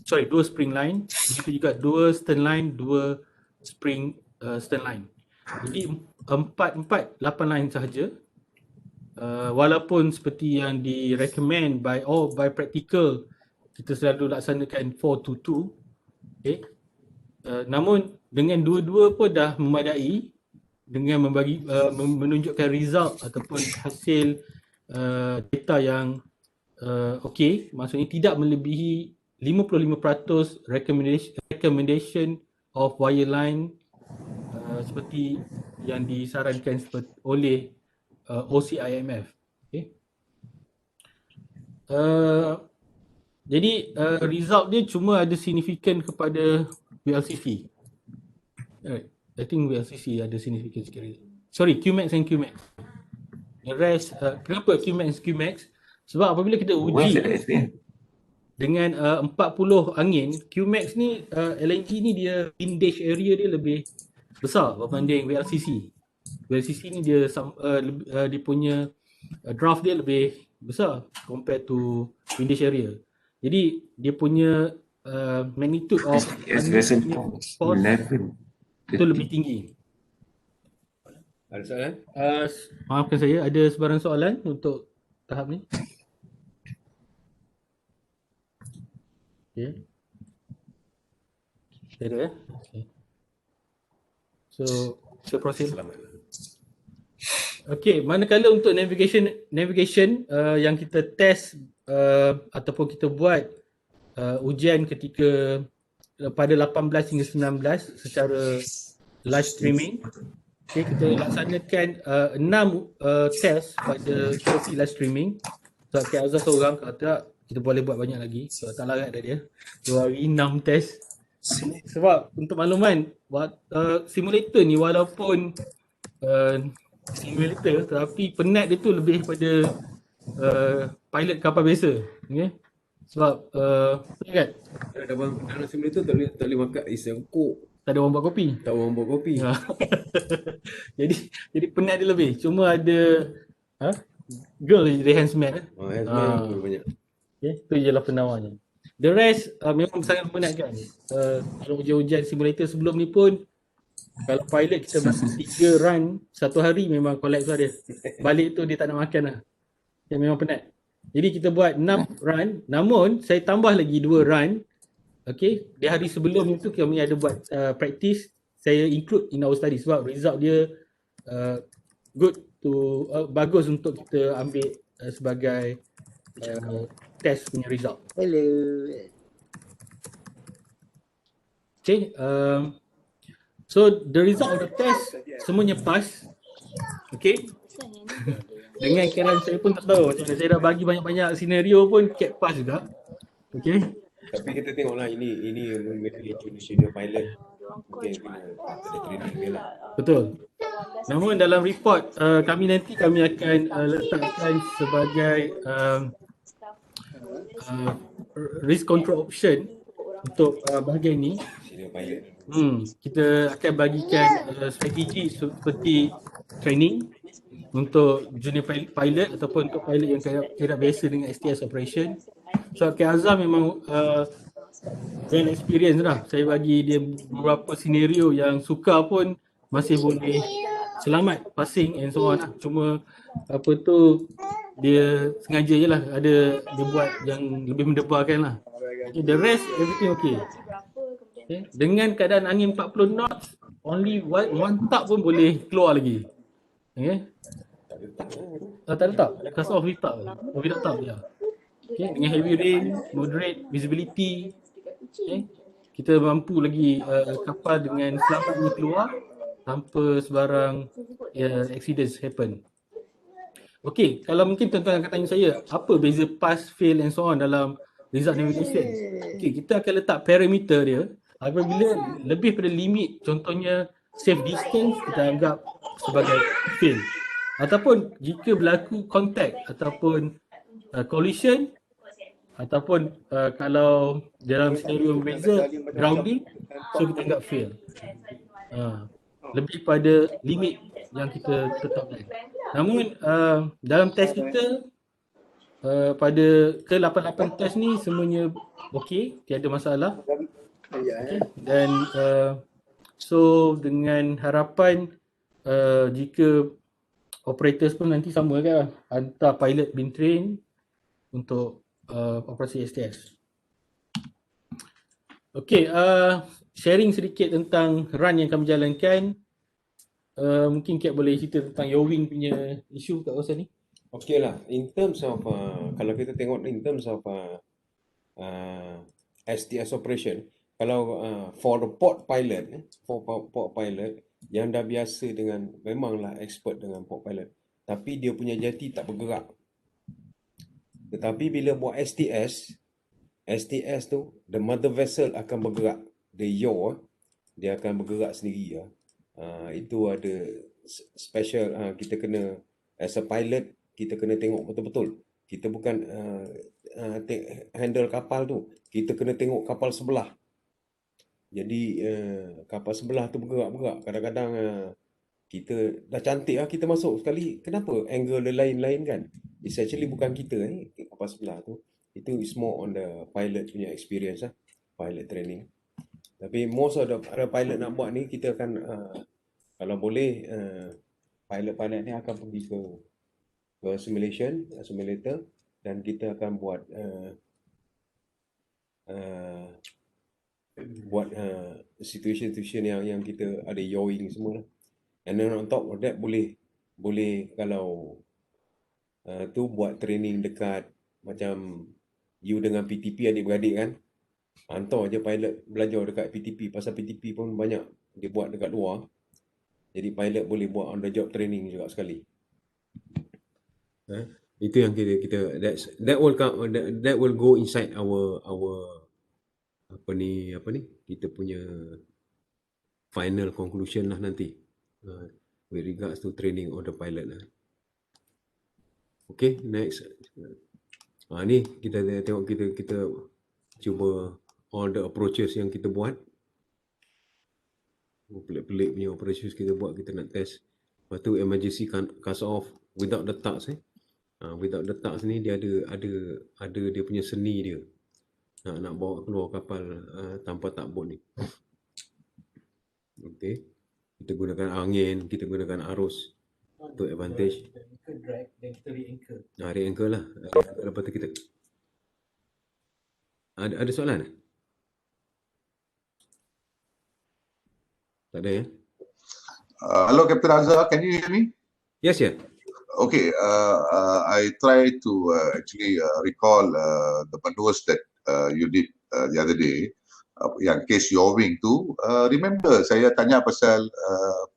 2 spring line, begitu juga 2 stern line, 2 spring stern line. Jadi 8 line sahaja. Walaupun seperti yang recommend by practical, kita selalu laksanakan 4-2. Okay. Namun dengan dua-dua pun dah memadai dengan menunjukkan result ataupun hasil data yang okey, maksudnya tidak melebihi 55% recommendation of wireline seperti yang disarankan oleh OCIMF. Okay. Jadi result dia cuma ada signifikan kepada VLCC. Right. I think VLCC ada signifikan sikit. Sorry, QMAX and QMAX. The rest, kenapa QMAX and QMAX? Sebab apabila kita uji dengan 40 angin, QMAX ni, LNG ni dia windage area dia lebih besar berbanding VLCC. VLCC ni dia punya draft dia lebih besar compared to windage area. Jadi dia punya magnitude of force itu lebih tinggi. Ada soalan? Maafkan saya, ada sebarang soalan untuk tahap ni? Okay. Ada ya? Okay. So proceed. Okay, manakala untuk navigation yang kita test ataupun kita buat ujian ketika pada 18 hingga 19 secara live streaming. Okay, kita laksanakan 6 test pada sesi live streaming. Sebab Kak Azhar seorang, kalau tak kita boleh buat banyak lagi. Sebab tak larat dah dia 2 hari 6 test. Sebab untuk makluman, simulator ni walaupun simulator, tetapi penat dia tu lebih pada pilot kapal biasa. Okay? Sebab kan Dalam simulator tak boleh makan isi kok. tak ada orang buat kopi. Tak orang buat kopi. jadi penat dia lebih. Cuma ada girl jadi handsman. Handsman banyak. Okay, tu je lah penawarnya. The rest memang sangat menyenangkan. Kalau ujian simulator sebelum ni pun, kalau pilot kita buat 3 run satu hari memang collapse lah dia. Balik tu dia tak nak makan lah. Dia memang penat. Jadi kita buat 6 run, namun saya tambah lagi 2 run. Okay, di hari sebelum itu kami ada buat practice. Saya include in our study sebab result dia good to bagus untuk kita ambil sebagai test punya result. Hello. Okay, so the result of the test semuanya pass. Okay. Dengan keadaan saya pun tak tahu macam mana, saya dah bagi banyak-banyak senario pun Cap pass juga. Okay. Tapi kita tengoklah ini junior pilot. Mungkin ada training dia lah. Betul. Namun dalam report kami akan letakkan sebagai risk control option untuk bahagian ni. Senior pilot. Kita akan bagikan strategi seperti training untuk junior pilot ataupun untuk pilot yang tidak biasa dengan STS operation. So Kak Azhar memang well experience lah. Saya bagi dia beberapa senario yang sukar pun masih boleh selamat passing and so on lah. Cuma apa tu dia sengaja je lah dia buat yang lebih mendebarkan lah. Okay, the rest everything okay. Okay. Dengan keadaan angin 40 knots, only one tap pun boleh keluar lagi. Okay. Tak letak. Cast off letak. Without tap je. Okay. Dengan heavy rain, moderate visibility. Okay. Kita mampu lagi kapal dengan selamatnya keluar tanpa sebarang accidents happen. Okay, kalau mungkin tuan-tuan akan tanya saya, apa beza pass, fail and so on dalam result navigation? Okay, kita akan letak parameter dia. Apabila lebih pada limit, contohnya safe distance, kita anggap sebagai fail. Ataupun jika berlaku contact ataupun collision, ataupun kalau dalam senario berbeza, grounding, so kita anggap fail. Lebih pada limit yang kita tetapkan. Namun dalam test kita pada ke-88 test ni semuanya okey, tiada masalah. Okey. Dan so dengan harapan jika operators pun nanti sama kan, hantar pilot bin train untuk operasi STS. Okey, sharing sedikit tentang run yang kami jalankan. Mungkin Kak boleh cerita tentang Yowing punya isu kat kawasan ni. Okay lah, in terms of kalau kita tengok in terms of STS operation, kalau for the port pilot, port pilot yang dah biasa dengan, memanglah expert dengan port pilot, tapi dia punya jeti tak bergerak. Tetapi bila buat STS tu, the mother vessel akan bergerak, the yaw dia akan bergerak sendiri ya. Itu ada special, kita kena as a pilot kita kena tengok betul-betul. Kita bukan handle kapal tu, kita kena tengok kapal sebelah. Jadi kapal sebelah tu bergerak-gerak. Kadang-kadang kita dah cantik lah kita masuk sekali, kenapa angle dia lain-lain kan? It's actually bukan kita kapal sebelah tu. Itu is more on the pilot punya experience lah, pilot training. Tapi most of the pilot nak buat ni, kita akan kalau boleh pilot-pilot ni akan pergi ke simulator, dan kita akan buat situation yang kita ada yawing semua lah. And then on top of that boleh kalau tu buat training dekat macam you dengan PTP adik-beradik kan, hantar je pilot belajar dekat PTP, pasal PTP pun banyak dia buat dekat luar. Jadi pilot boleh buat on the job training juga sekali. Itu yang kita that will go inside our apa ni kita punya final conclusion lah nanti with regards to training of the pilot lah. Okay, next. Ni kita tengok, kita cuba all the approaches yang kita buat. Pelik-pelik punya approaches kita buat, kita nak test. Lepas tu emergency cast off without the tugs without the tugs ni dia ada dia punya seni dia. Nak bawa keluar kapal tanpa tugboat ni. Okay. Kita gunakan angin, kita gunakan arus untuk advantage. Kita drag dan kita re-anchor. Re-anchor lah. Lepas tu kita ada soalan? Tak ada ya? Hello, Captain Azhar. Can you hear me? Yes, yeah. Okay. I try to actually recall the maneuvers that you did the other day. Yang case yawing tu, remember saya tanya pasal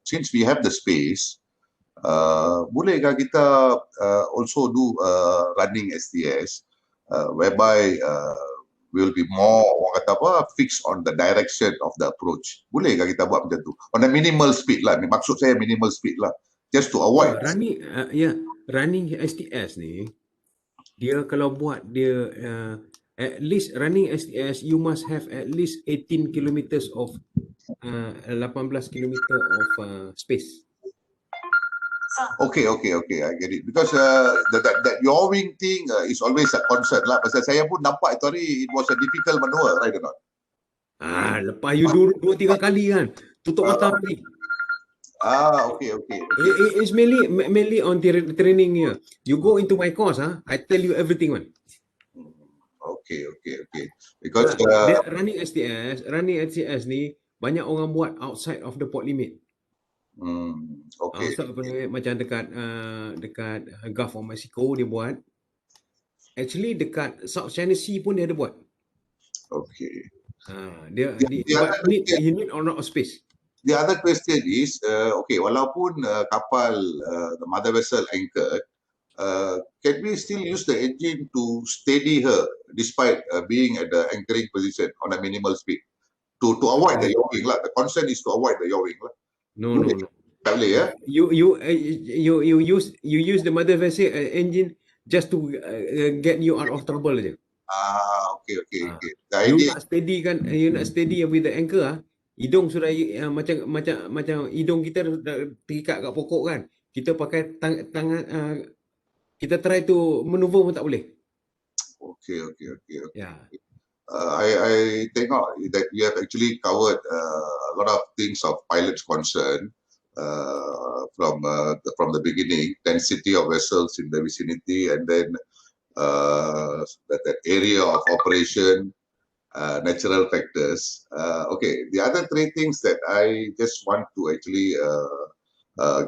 since we have the space, bolehkah kita also do running STS whereby will be more orang kata apa, fixed on the direction of the approach. Bolehkah kita buat macam tu? On a minimal speed lah. Maksud saya minimal speed lah. Just to avoid. Running STS ni, dia kalau buat dia at least running STS, you must have at least 18 kilometers of 18 kilometer of space. Okay, I get it. Because that yawing thing is always a concern lah. Pasal saya pun nampak itu hari, it was a difficult maneuver, right or not? Lepas you 2-3 kali kan, tutup mata ni. Okay. It's mainly on training here. You go into my course, I tell you everything man. Okay. Because running STS ni banyak orang buat outside of the port limit. Okay. Outside of the limit, macam dekat Gulf of Mexico dia buat. Actually dekat South China Sea pun dia ada buat. Okay. You need a lot of space. The other question is, okay, walaupun kapal the mother vessel anchored, can we still use the engine to steady her despite being at the anchoring position on a minimal speed to avoid the yawing lah? The concern is to avoid the yawing lah. No. Tak boleh ya? You use the mother vessel engine just to get you out of trouble je. Okay. You nak steady with the anchor hidung sudah macam hidung kita terikat kat pokok kan. kita pakai tangan, kita try to maneuver pun tak boleh. Okay. Ya. I think that you have actually covered a lot of things of pilots concern from the beginning, density of vessels in the vicinity, and then that area of operation, natural factors. Okay, the other three things that I just want to actually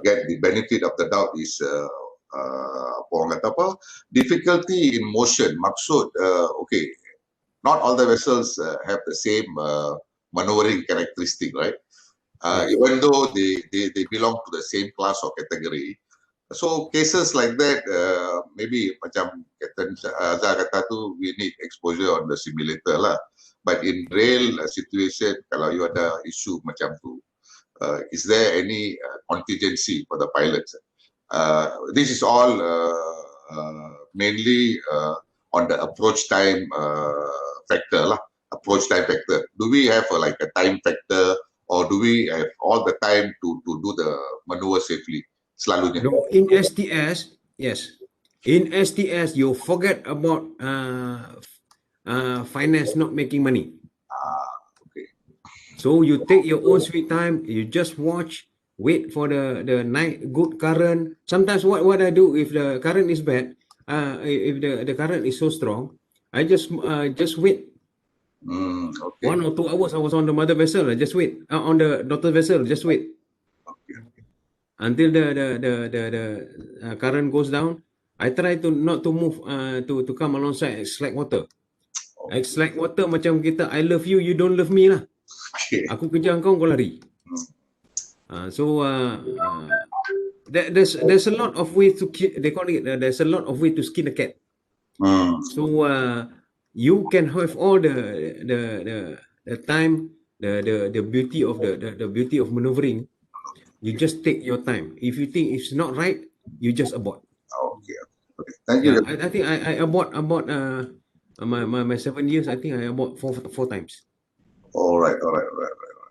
get the benefit of the doubt is orang kata apa, difficulty in motion. Maksud, okay, not all the vessels have the same maneuvering characteristic, right? Even though they belong to the same class or category. So cases like that, maybe macam Captain Azhar kata tu, we need exposure on the simulator lah. But in real situation, kalau you ada isu macam tu, is there any contingency for the pilots? This is all mainly on the approach time factor lah. Approach time factor. Do we have like a time factor, or do we have all the time to do the maneuver safely? Selalunya. No, in STS, yes. In STS, you forget about finance not making money. Okay. So you take your own sweet time. You just watch, wait for the night good current. Sometimes what I do if the current is bad, if the current is so strong, I just wait. Okay. 1 or 2 hours I was on the mother vessel. I just wait on the daughter vessel. Just wait Okay. until the current goes down. I try to not to move to come alongside slack water. Slack water macam kita I love you, you don't love me lah. Okay. Aku kejar kau lari. There's a lot of ways to they call it there's a lot of way to skin a cat. So you can have all the time, the beauty of the beauty of maneuvering. You just take your time. If you think it's not right, you just abort. Okay. Thank you. I think I abort my 7 years. I think I abort four times. All right.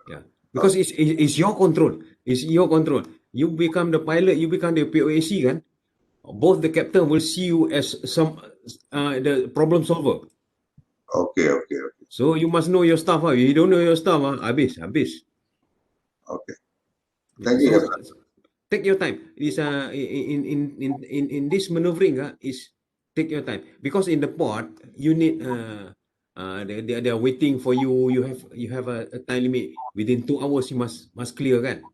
Yeah, because it's your control. It's your control. You become the pilot. You become the POAC kan. Both the captain will see you as the problem solver. Okay. So you must know your stuff. If you don't know your stuff, habis. Okay. Thank you. So, take your time. Is in this maneuvering is take your time, because in the port you need they are waiting for you. You have a time limit within 2 hours. You must clear kan.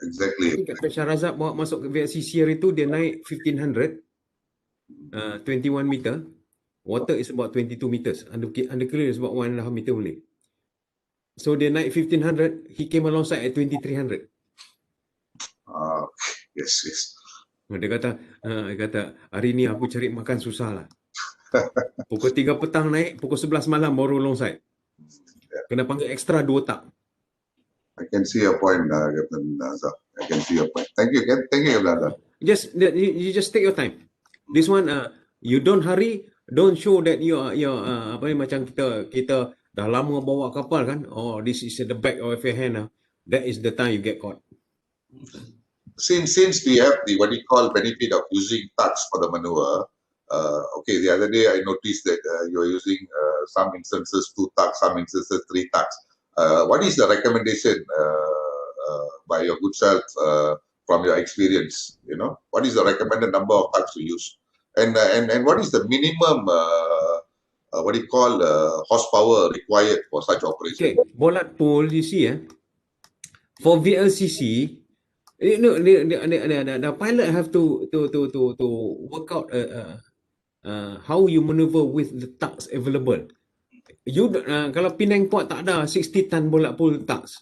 Exactly. I think Captain Shahrazad bawa masuk ke VLCC hari tu, dia naik 1500 21 meter. Water is about 22 meters. Under clear is about 1.5 meter only. So dia naik 1500, he came alongside at 2300. Yes. Dia kata hari ni aku cari makan susah lah. Pukul 3 petang naik, pukul 11 malam baru alongside. Kena panggil extra 2 tak. I can see your point, Captain Azhar. I can see your point. Thank you, Captain Azhar. You just take your time. This one you don't hurry, don't show that you are apa ni, macam kita dah lama bawa kapal kan. Oh, this is at the back of your hand. That is the time you get caught. Since we have the what you call benefit of using tugs for the maneuver, okay, the other day I noticed that you are using some instances 2 tugs, some instances 3 tugs. What is the recommendation by your good self from your experience? You know, what is the recommended number of tugs to use, and what is the minimum what do you call horsepower required for such operation? Okay, bollard pull, you see, for VLCC, you know, the pilot have to work out how you maneuver with the tugs available. You kalau Penang Port tak ada 60 ton bollard pull tugs,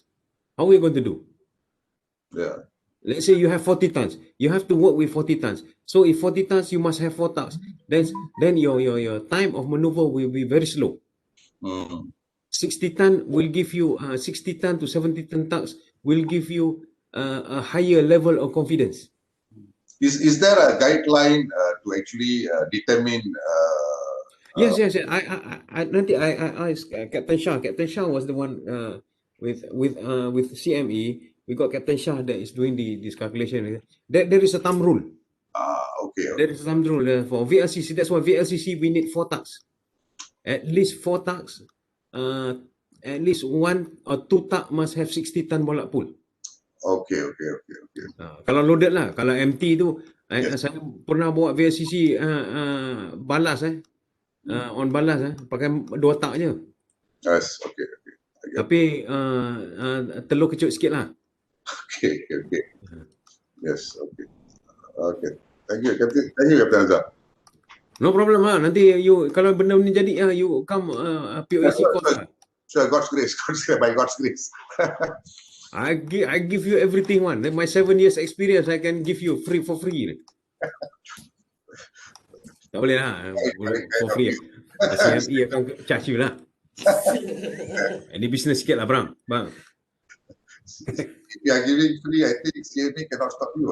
how are you going to do? Yeah. Let's say you have 40 tons, you have to work with 40 tons. So if 40 tons, you must have 4 tugs. Then your time of maneuver will be very slow. 60 ton will give you 60 ton to 70 ton tugs will give you a higher level of confidence. Is there a guideline to actually determine? Yes. I Captain Shah. Captain Shah was the one with CME. We got Captain Shah that is doing this calculation. There is a thumb rule. Okay. There is a thumb rule for VLCC. That's why VLCC we need 4 tugs. At least 4 tugs. At least 1 or 2 tug must have 60 ton bollard pull. Okay. Kalau loaded lah. Kalau empty tu, Yes. saya pernah bawa VLCC balas on balas pakai 2 tug je. Yes. Okay. Tapi telur kecut sikit lah. Okay. Yes. Okay. Thank you, Captain Azhar. No problem lah. Nanti you kalau benda ni jadi you come POAC course lah. Sure, God's grace, by God's grace. I give you everything one. My 7 years experience I can give you for free. Tak boleh lah for free. CME akan charge you lah. Ini business sikit lah bang. If you are giving free, I think CME cannot stop you.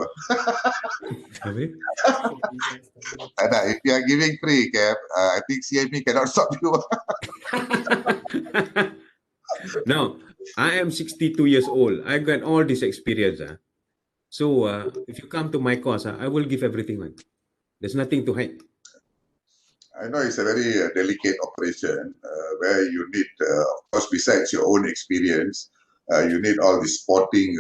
If you are giving free, Cap, I think CME cannot stop you. No, I am 62 years old. I got all this experience. So if you come to my course, I will give everything. Man. There's nothing to hide. I know it's a very delicate operation where you need, of course, besides your own experience, you need all the sporting,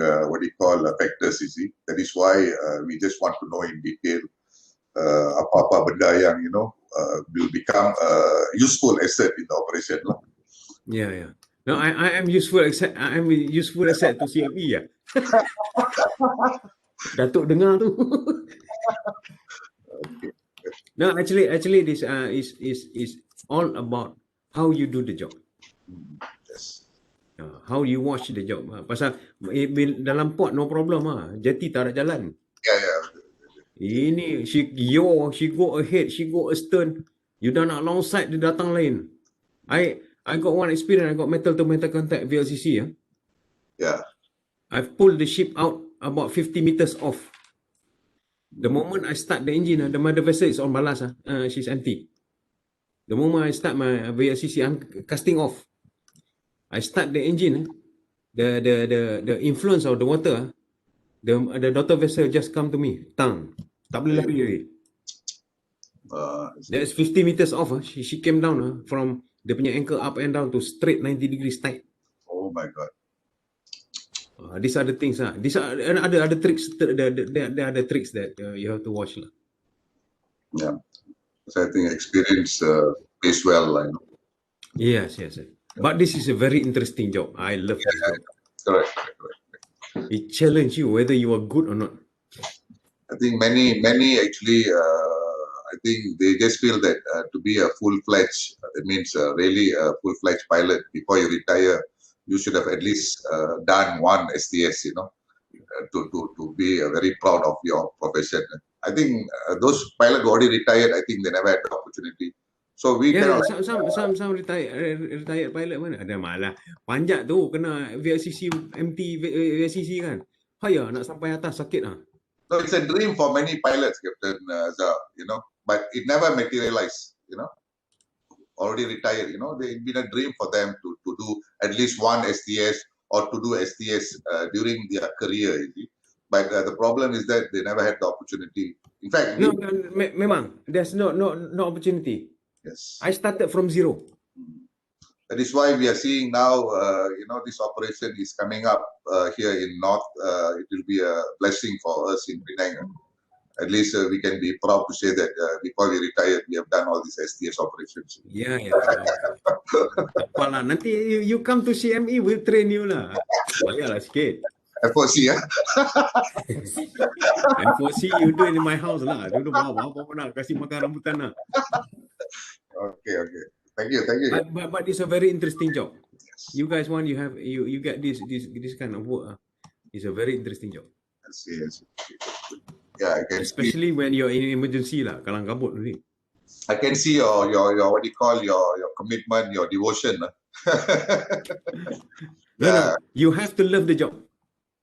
factors, you see. That is why we just want to know in detail apa-apa benda yang, will become a useful asset in the operation. Yeah. No, I am useful asset. I am useful asset to CME ya. Datuk dengar tu. No, actually, this is all about how you do the job. Yes. How you watch the job. Pasal dalam port no problem Jeti tak ada jalan. Yeah. Ini she go ahead, she go astern. You dah nak alongside dia datang lain. I got one experience. I got metal to metal contact VLCC. Yeah. I've pulled the ship out about 50 meters off. The moment I start the engine, the mother vessel is on ballast. She's empty. The moment I start my VLCC, I'm casting off. I start the engine. The influence of the water, the daughter vessel just come to me. Tang. Tak boleh lari lagi. That's 50 meters off. She came down from dia punya anchor up and down to straight 90 degrees tight. Oh my God. These are the things. These are other tricks. There are the tricks that you have to watch. Yeah. So I think experience pays well. I know. Yes. But this is a very interesting job. I love this job. Correct. It challenges you whether you are good or not. I think many actually, I think they just feel that to be a full-fledged, it means really a full-fledged pilot before you retire, you should have at least done one STS, to be very proud of your profession. I think those pilots who already retired, I think they never had the opportunity. So we Yeah, cannot. some retired pilot mana ada malah panjat tu kena VLCC MT VLCC kan. Haya nak sampai atas sakit So it's a dream for many pilots, Captain Azhar, but it never materialized, already retired, it's been a dream for them to do at least one STS or to do STS during their career, you see. But the problem is that they never had the opportunity. In fact, No, memang there's no opportunity. yes. I started from zero. That is why we are seeing now, this operation is coming up here in North. It will be a blessing for us in Penang. At least we can be proud to say that before we retired, we have done all these STS operations. Yeah. Apalah, nanti you come to CME, we'll train you lah. Bayarlah sikit. FOC, FOC you do it in my house lah. Duduk bawah nak kasih makan rambutan lah. Okay. Thank you. But it's a very interesting job. You guys you get this kind of work. It's a very interesting job. I see. Yeah, I can Especially when you're in emergency lah, kalang kabut ni. I can see your what do you call your commitment, your devotion. No, you have to love the job.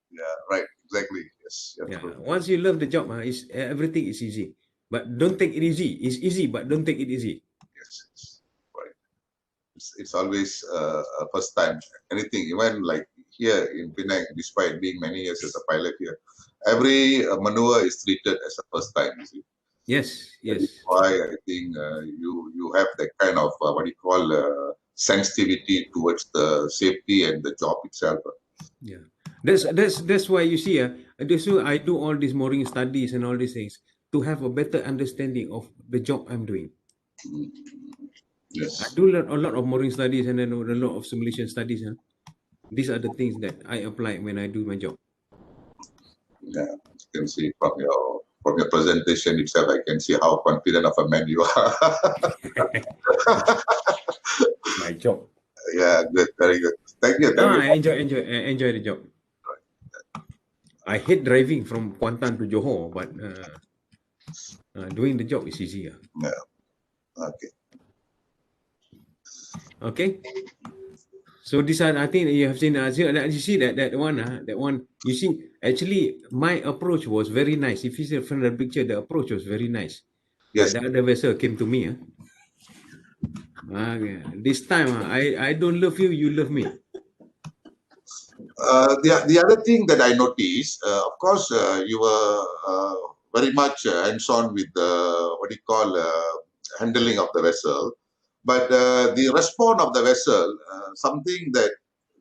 Yeah, right. Exactly. Yes. Yeah. Once you love the job, everything is easy. But don't take it easy. It's easy, but don't take it easy. Yes. Right. It's always first time. Anything, even like here in Penang, despite being many years as a pilot here, every maneuver is treated as a first time. You see. Yes, That is yes. why I think you have that kind of what you call sensitivity towards the safety and the job itself. Yeah. That's why you see, that's why I do all these mooring studies and all these things to have a better understanding of the job I'm doing. Mm. I Yes. do a lot of mooring studies and then a lot of simulation studies. These are the things that I apply when I do my job. Yeah. You can see from your presentation itself, I can see how confident of a man you are. My job. Yeah, good, very good. Thank you. Thank you. I enjoy the job. I hate driving from Kuantan to Johor, but doing the job is easier. Yeah. Okay. Okay. So this are, I think you have seen. You see that one. That one. You see, actually, my approach was very nice. If you see from the picture, the approach was very nice. Yes. But the other vessel came to me. This time, I don't love you. You love me. The other thing that I noticed, of course, you were very much hands-on with the what do you call handling of the vessel, but the response of the vessel, something that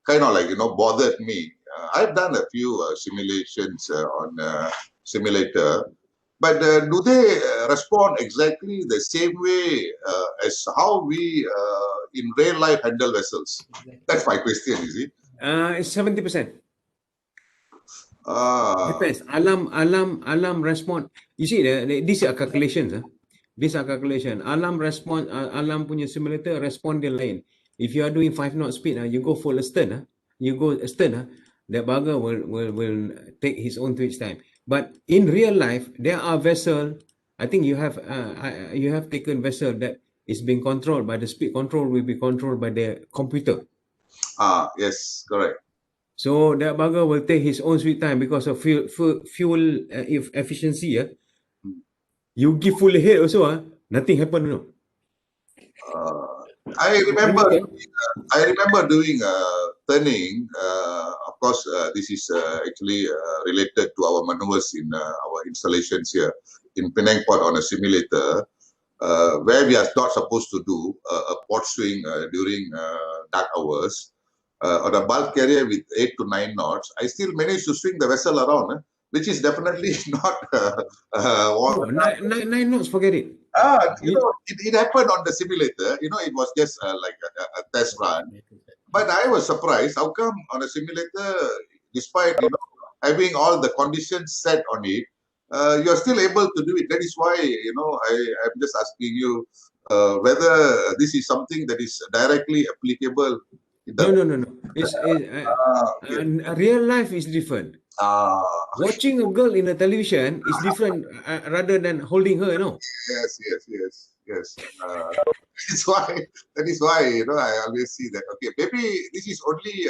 kind of like bothered me. I've done a few simulations on simulator, but do they respond exactly the same way as how we in real life handle vessels? That's my question. You see. It's 70%. Ah. Depends. Alarm response. You see, these are calculations. These are calculation. Alarm response. Alarm punya simulator respond dia lain. If you are doing 5 knot speed, you go full astern. You go astern. That bugger will take his own twitch time. But in real life, there are vessel. I think you have taken vessel that is being controlled by the speed control will be controlled by the computer. Yes, correct. So that bugger will take his own sweet time because of fuel efficiency. You give full ahead also, nothing happen. No. I remember doing turning. Of course, this is actually related to our maneuvers in our installations here in Penang Port on a simulator, where we are not supposed to do a port swing during dark hours. On a bulk carrier with 8 to 9 knots, I still managed to swing the vessel around, which is definitely not. No, 9 knots, forget it. It happened on the simulator. It was just like a test run. But I was surprised. How come on a simulator, despite having all the conditions set on it, you're still able to do it? That is why I'm just asking you whether this is something that is directly applicable. No. It's real life is different. Watching a girl in a television is different rather than holding her. Yes. That is why I always see that. Okay, maybe this is only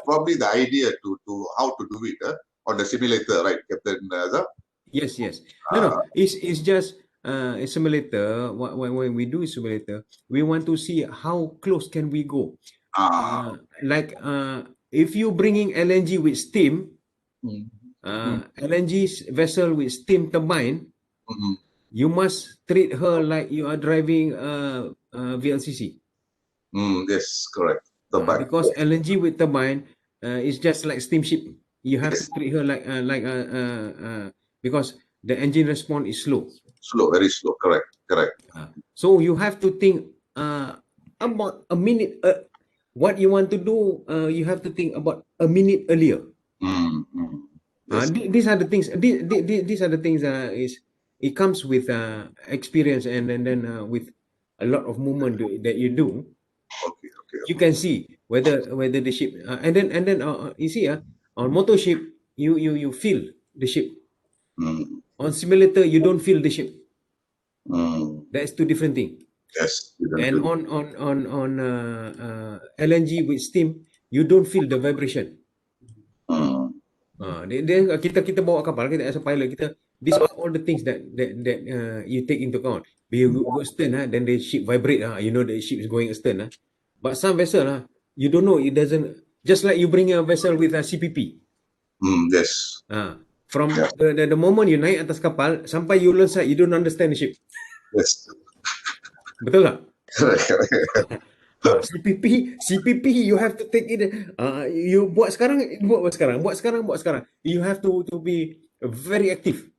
probably the idea to how to do it on the simulator, right, Captain Azhar? Yes. No. It's just a simulator. When we do a simulator, we want to see how close can we go. If you bringing LNG with steam, LNG vessel with steam turbine, you must treat her like you are driving VLCC. Yes, correct. Because LNG with turbine is just like steamship. You have to treat her like because the engine response is slow. Very slow. Correct. So you have to think about a minute. What you want to do, you have to think about a minute earlier. Yes. These are the things. These are the things. It comes with experience and then with a lot of movement that you do. Okay. You can see whether the ship and then you see on motor ship you feel the ship. On simulator you don't feel the ship. That's two different things. Yes. And on LNG with steam, you don't feel the vibration. Kita bawa kapal, kita as a pilot, these are all the things that you take into account. You go astern, then the ship vibrate, you know the ship is going astern. But some vessel, you don't know, it doesn't. Just like you bring a vessel with a CPP. Yes. From Yeah. the moment you naik atas kapal sampai you learn you don't understand the ship. Yes. Betul tak? Correct. Correct. CPP you have to take it. You buat sekarang, buat sekarang. You have to be very active.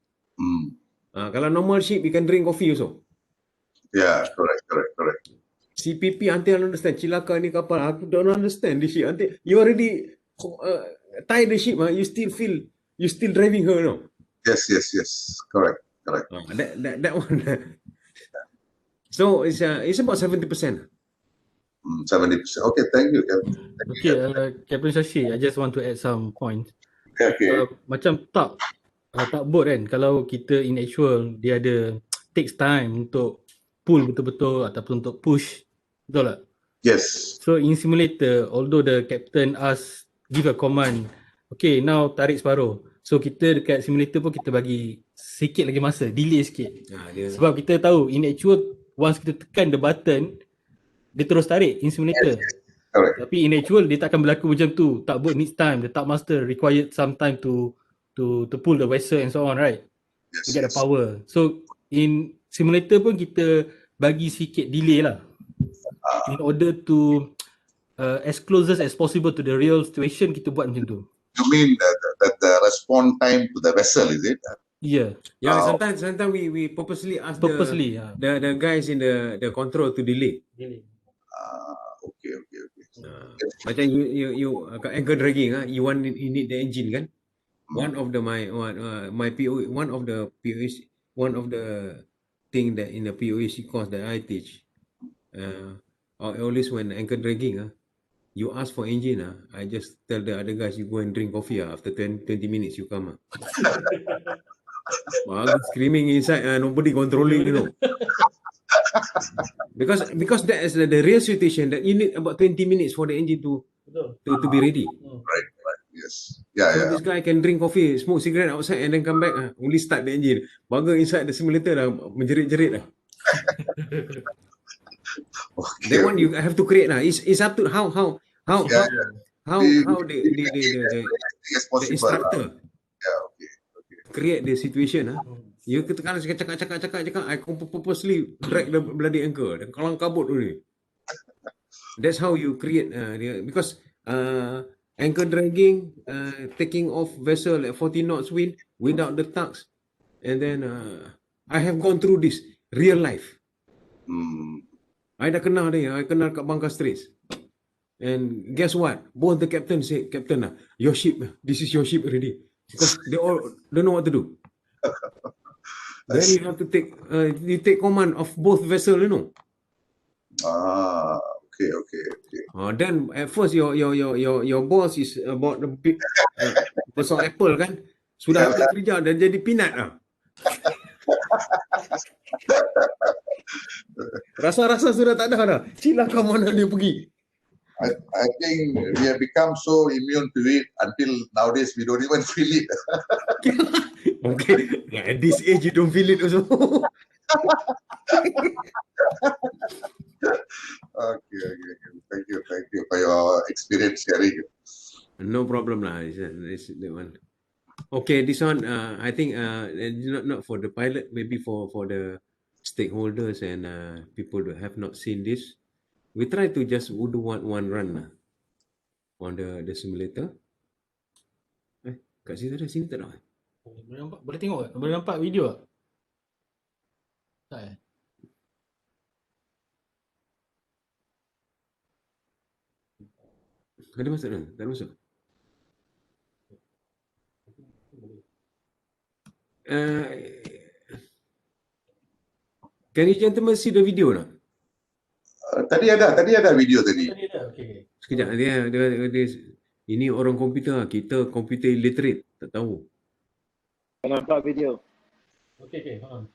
Kalau normal ship you can drink coffee also. Yeah. Correct. CPP until I understand. Cilaka ni kapal, aku don't understand this ship. Until you already tie the ship, you still feel you still driving her, no? Yes. Correct. That one. So it's about 70%. 70%. Okay. Thank you. Captain. Okay, Captain Shashi, I just want to add some points. Okay. Macam tugboat kan, kalau kita in actual dia ada takes time untuk pull betul-betul ataupun untuk push, betul tak? Yes. So in simulator, although the captain give a command, okay now tarik separuh. So kita dekat simulator pun kita bagi sikit lagi masa, delay sikit. Sebab kita tahu in actual once kita tekan the button, dia terus tarik in simulator. Correct. Tapi in actual dia takkan berlaku macam tu. Tugboat needs time. The tug master required some time to pull the vessel and so on, right? To get the power. So in simulator pun kita bagi sikit delay lah. In order to as closest as possible to the real situation, kita buat macam tu. You mean the response time to the vessel, is it? Yeah. Yeah, sometimes we purposely ask the guys in the control to delay. Okay. Macam you anchor dragging, you need the engine kan? One of the my PO one of the thing that in the POAC course that I teach, always when anchor dragging, you ask for engine, I just tell the other guys you go and drink coffee, after 20 minutes you come. Screaming inside, nobody controlling, you know. Because that is the real situation that you need about 20 minutes for the engine to be ready. Right. Yes. So Yeah. this guy can drink coffee, smoke cigarette outside and then come back, only start the engine. Bugger inside the simulator dah menjerit-jerit dah. Okay. That one you have to create lah. It's up to how Yeah. the Yes, possible. instructor Yeah. Okay. create the situation. You ketika cakap, I purposely drag the bloody anchor dan kalang kabut tu ni. That's how you create because anchor dragging, taking off vessel at 40 knots wind without the tugs, and then I have gone through this real life. I dah kenal dia, I kenal kat Bangka Straits. And guess what? Both the captain said, Captain, your ship, this is your ship already. Because they all don't know what to do. Then you have to take command of both vessels, you know. Okay. Then at first your boss is about the big besar apple kan. Sudah habis kerja dan jadi peanut lah. Rasa-rasa sudah tak ada dah. Cilaka mana dia pergi. I think we have become so immune to it until nowadays we don't even feel it. Okay. At this age you don't feel it also. Okay. Thank you for your experience sharing. No problem lah. It's that one. Okay, this one I think not for the pilot, maybe for the stakeholders and people who have not seen this. We try to just do one run on the simulator. Kat sini ada, sini tak ada. Boleh tengok tak? Boleh nampak video tak? Tak Ada masuk tak? Tak ada masuk. Can you gentlemen see the video tak? Tadi ada video tadi. Okay. Sekejap, dia ini orang komputer, kita komputer illiterate, tak tahu. Nampak video. Okay, faham.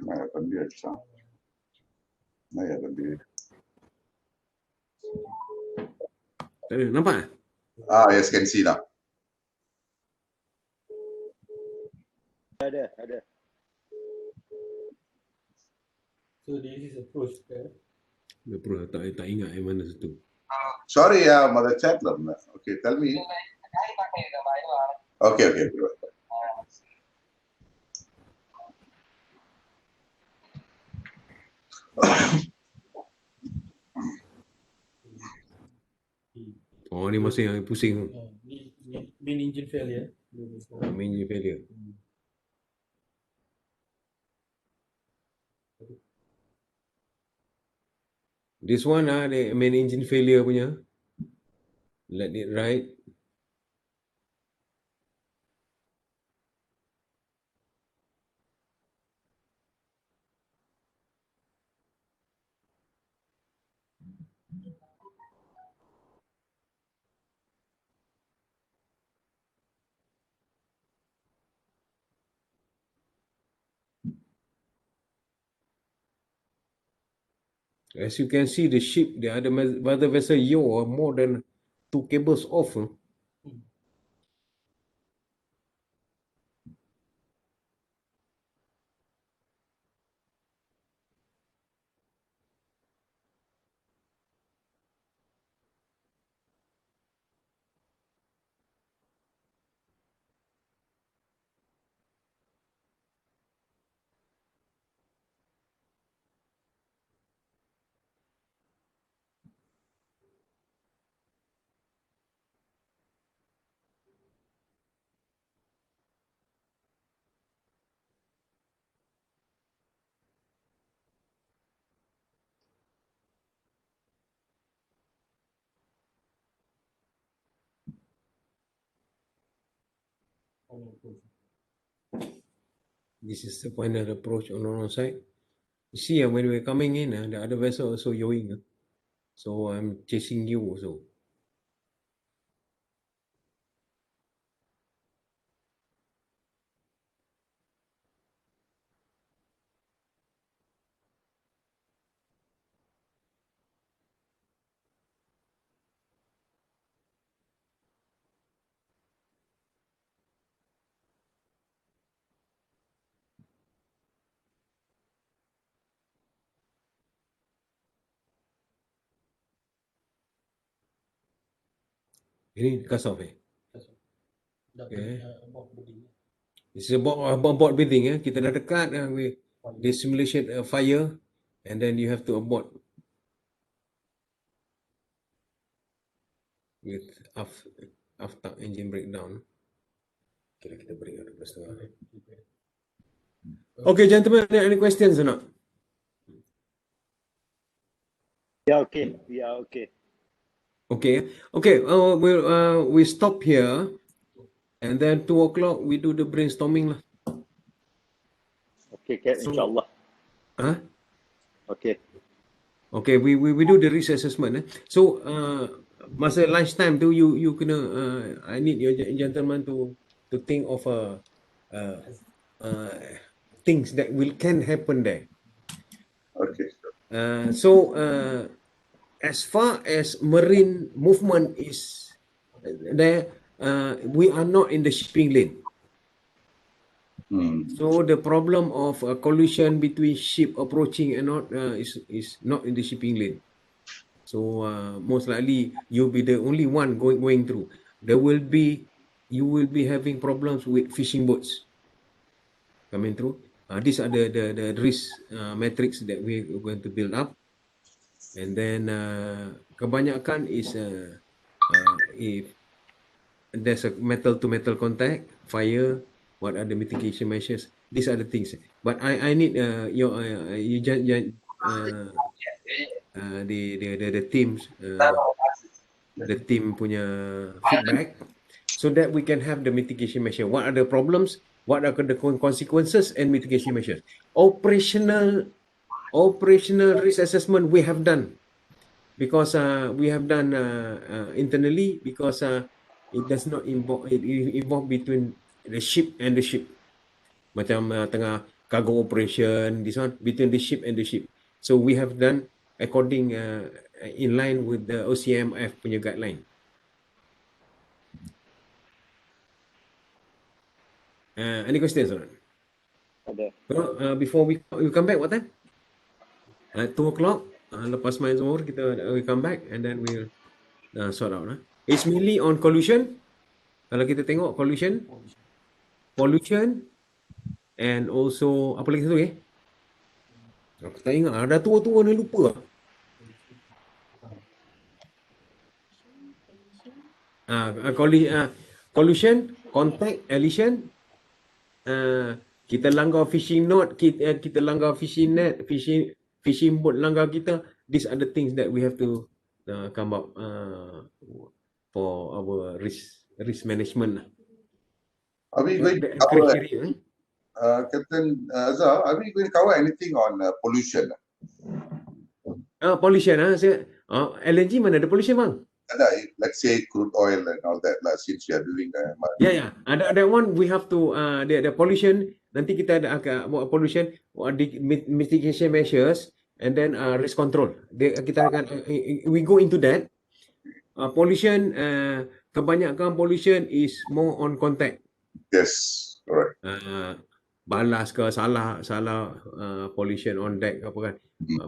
मैं अपन भी अच्छा मैं अपन भी Tak ada. Nampak tak? Yes, can see now. Ada. So this is approach kan? Dia pernah tak ingat yang mana satu. Sorry, Mother Chaplain. Okay, tell me. Okay. Oh, ni masa yang pusing tu. Main engine failure. Main failure. This one the main engine failure punya. Let it ride. As you can see, the ship, the other vessel, you are more than 2 cables off. This is the final approach on our side. You see, when we're coming in, the other vessel also yawing. So I'm chasing you also. Ini cast off Okay. This is about breathing. Kita dah dekat, they simulate a fire and then you have to abort with aft engine breakdown. Kira kita break ada plus tengah. Okay, gentlemen, any questions or not? Yeah, okay. Okay. We stop here, and then 2 o'clock we do the brainstorming lah. Okay, insyaAllah. Okay. Okay, we do the risk assessment. So masa lunchtime tu you kena I need your gentlemen to think of things that can happen there. Okay. So as far as marine movement is there, we are not in the shipping lane. So the problem of collision between ship approaching and not is not in the shipping lane. So most likely you'll be the only one going through. You will be having problems with fishing boats coming through. These are the risk metrics that we're going to build up. And then kebanyakan is if there's a metal to metal contact, fire, what are the mitigation measures? These are the things. But I need the teams the team punya feedback so that we can have the mitigation measure. What are the problems? What are the consequences and mitigation measures? Operational risk assessment we have done because we have done internally because it does not involve between the ship and the ship. Macam tengah cargo operation, this one between the ship and the ship. So we have done according in line with the OCMF punya guideline. Any questions or not? Ada. So, before we come back, what time? At 2 o'clock. Lepas main Zohor, we come back and then we'll sort out. It's mainly on collusion. Kalau kita tengok pollution and also apa lagi satu Aku tak ingat. Ada tua-tua ni lupa. Collusion, contact, elision. Kita langgar fishing node, kita langgar fishing net, fishing boat langgar kita. These are the things that we have to come up for our risk management. Are we going to cover, Captain Azhar, are we going to cover anything on pollution? Pollution, LNG mana ada pollution bang? Let's say crude oil and all that, since you are doing Yeah. That one we have to the pollution. Nanti kita ada buat pollution, mitigation measures, and then risk control. Kita akan we go into that. Pollution, kebanyakan pollution is more on contact. Yes, correct. Balas ke salah pollution on deck apa kan.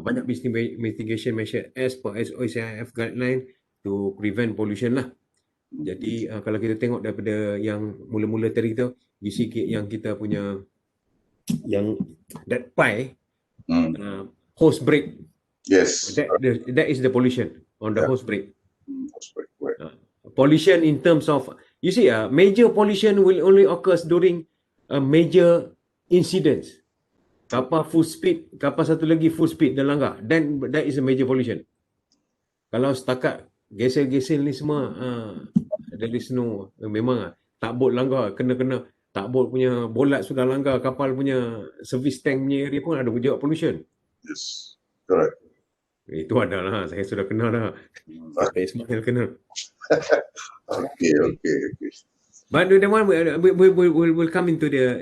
Banyak mitigation measure as per SOCIF guideline to prevent pollution lah. Jadi kalau kita tengok daripada yang mula-mula tadi tu, you see yang kita punya yang that pie hose brake. Yes. That is the pollution on the hose brake. Hose brake, right. Pollution in terms of, you see, major pollution will only occurs during major incidents. Kapal full speed, kapal satu lagi full speed dan langgar, then that is a major pollution. Kalau setakat gesel-gesel ni semua, there is no, memang tak bot langgar, kena tak bot punya bolat sudah langgar, kapal punya service tank punya area pun ada juga pollution. Yes, correct. Itu ada lah, saya sudah kenal dah. Saya Ismail kenal. Okay. But the one we'll come into the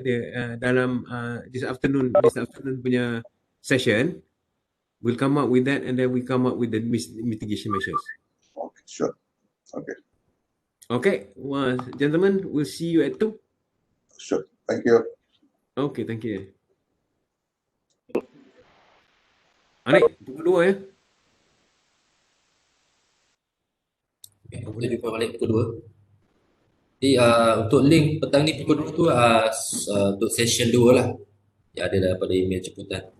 dalam this afternoon punya session. We'll come up with that and then we come up with the mitigation measures. Okay, sure. Okay. Okay, well, gentlemen, we'll see you at 2. Sure. Thank you. Okay, thank you. Anik, pukul 2 ya. Kita jumpa balik pukul 2. Jadi untuk link petang ni pukul 2 tu untuk session 2 lah. Yang ada daripada email jemputan.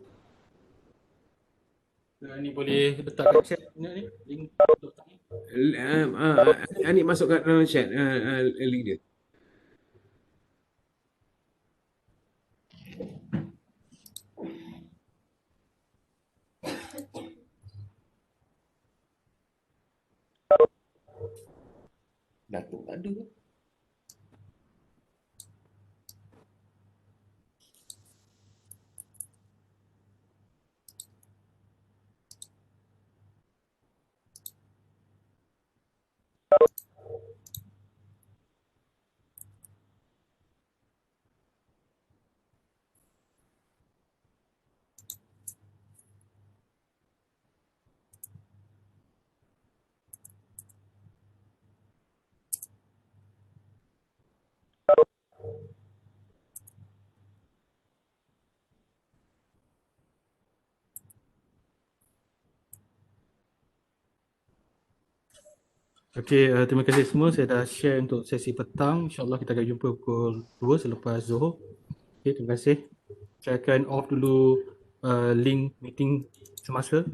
Ni boleh letakkan chat ni link untuk petang ni. Anik masuk kat dalam chat link dia. Datuk tak ada ke? Okey, terima kasih semua. Saya dah share untuk sesi petang. InsyaAllah kita akan jumpa pukul 2 selepas Zohor. Okey, terima kasih. Saya akan off dulu link meeting semasa.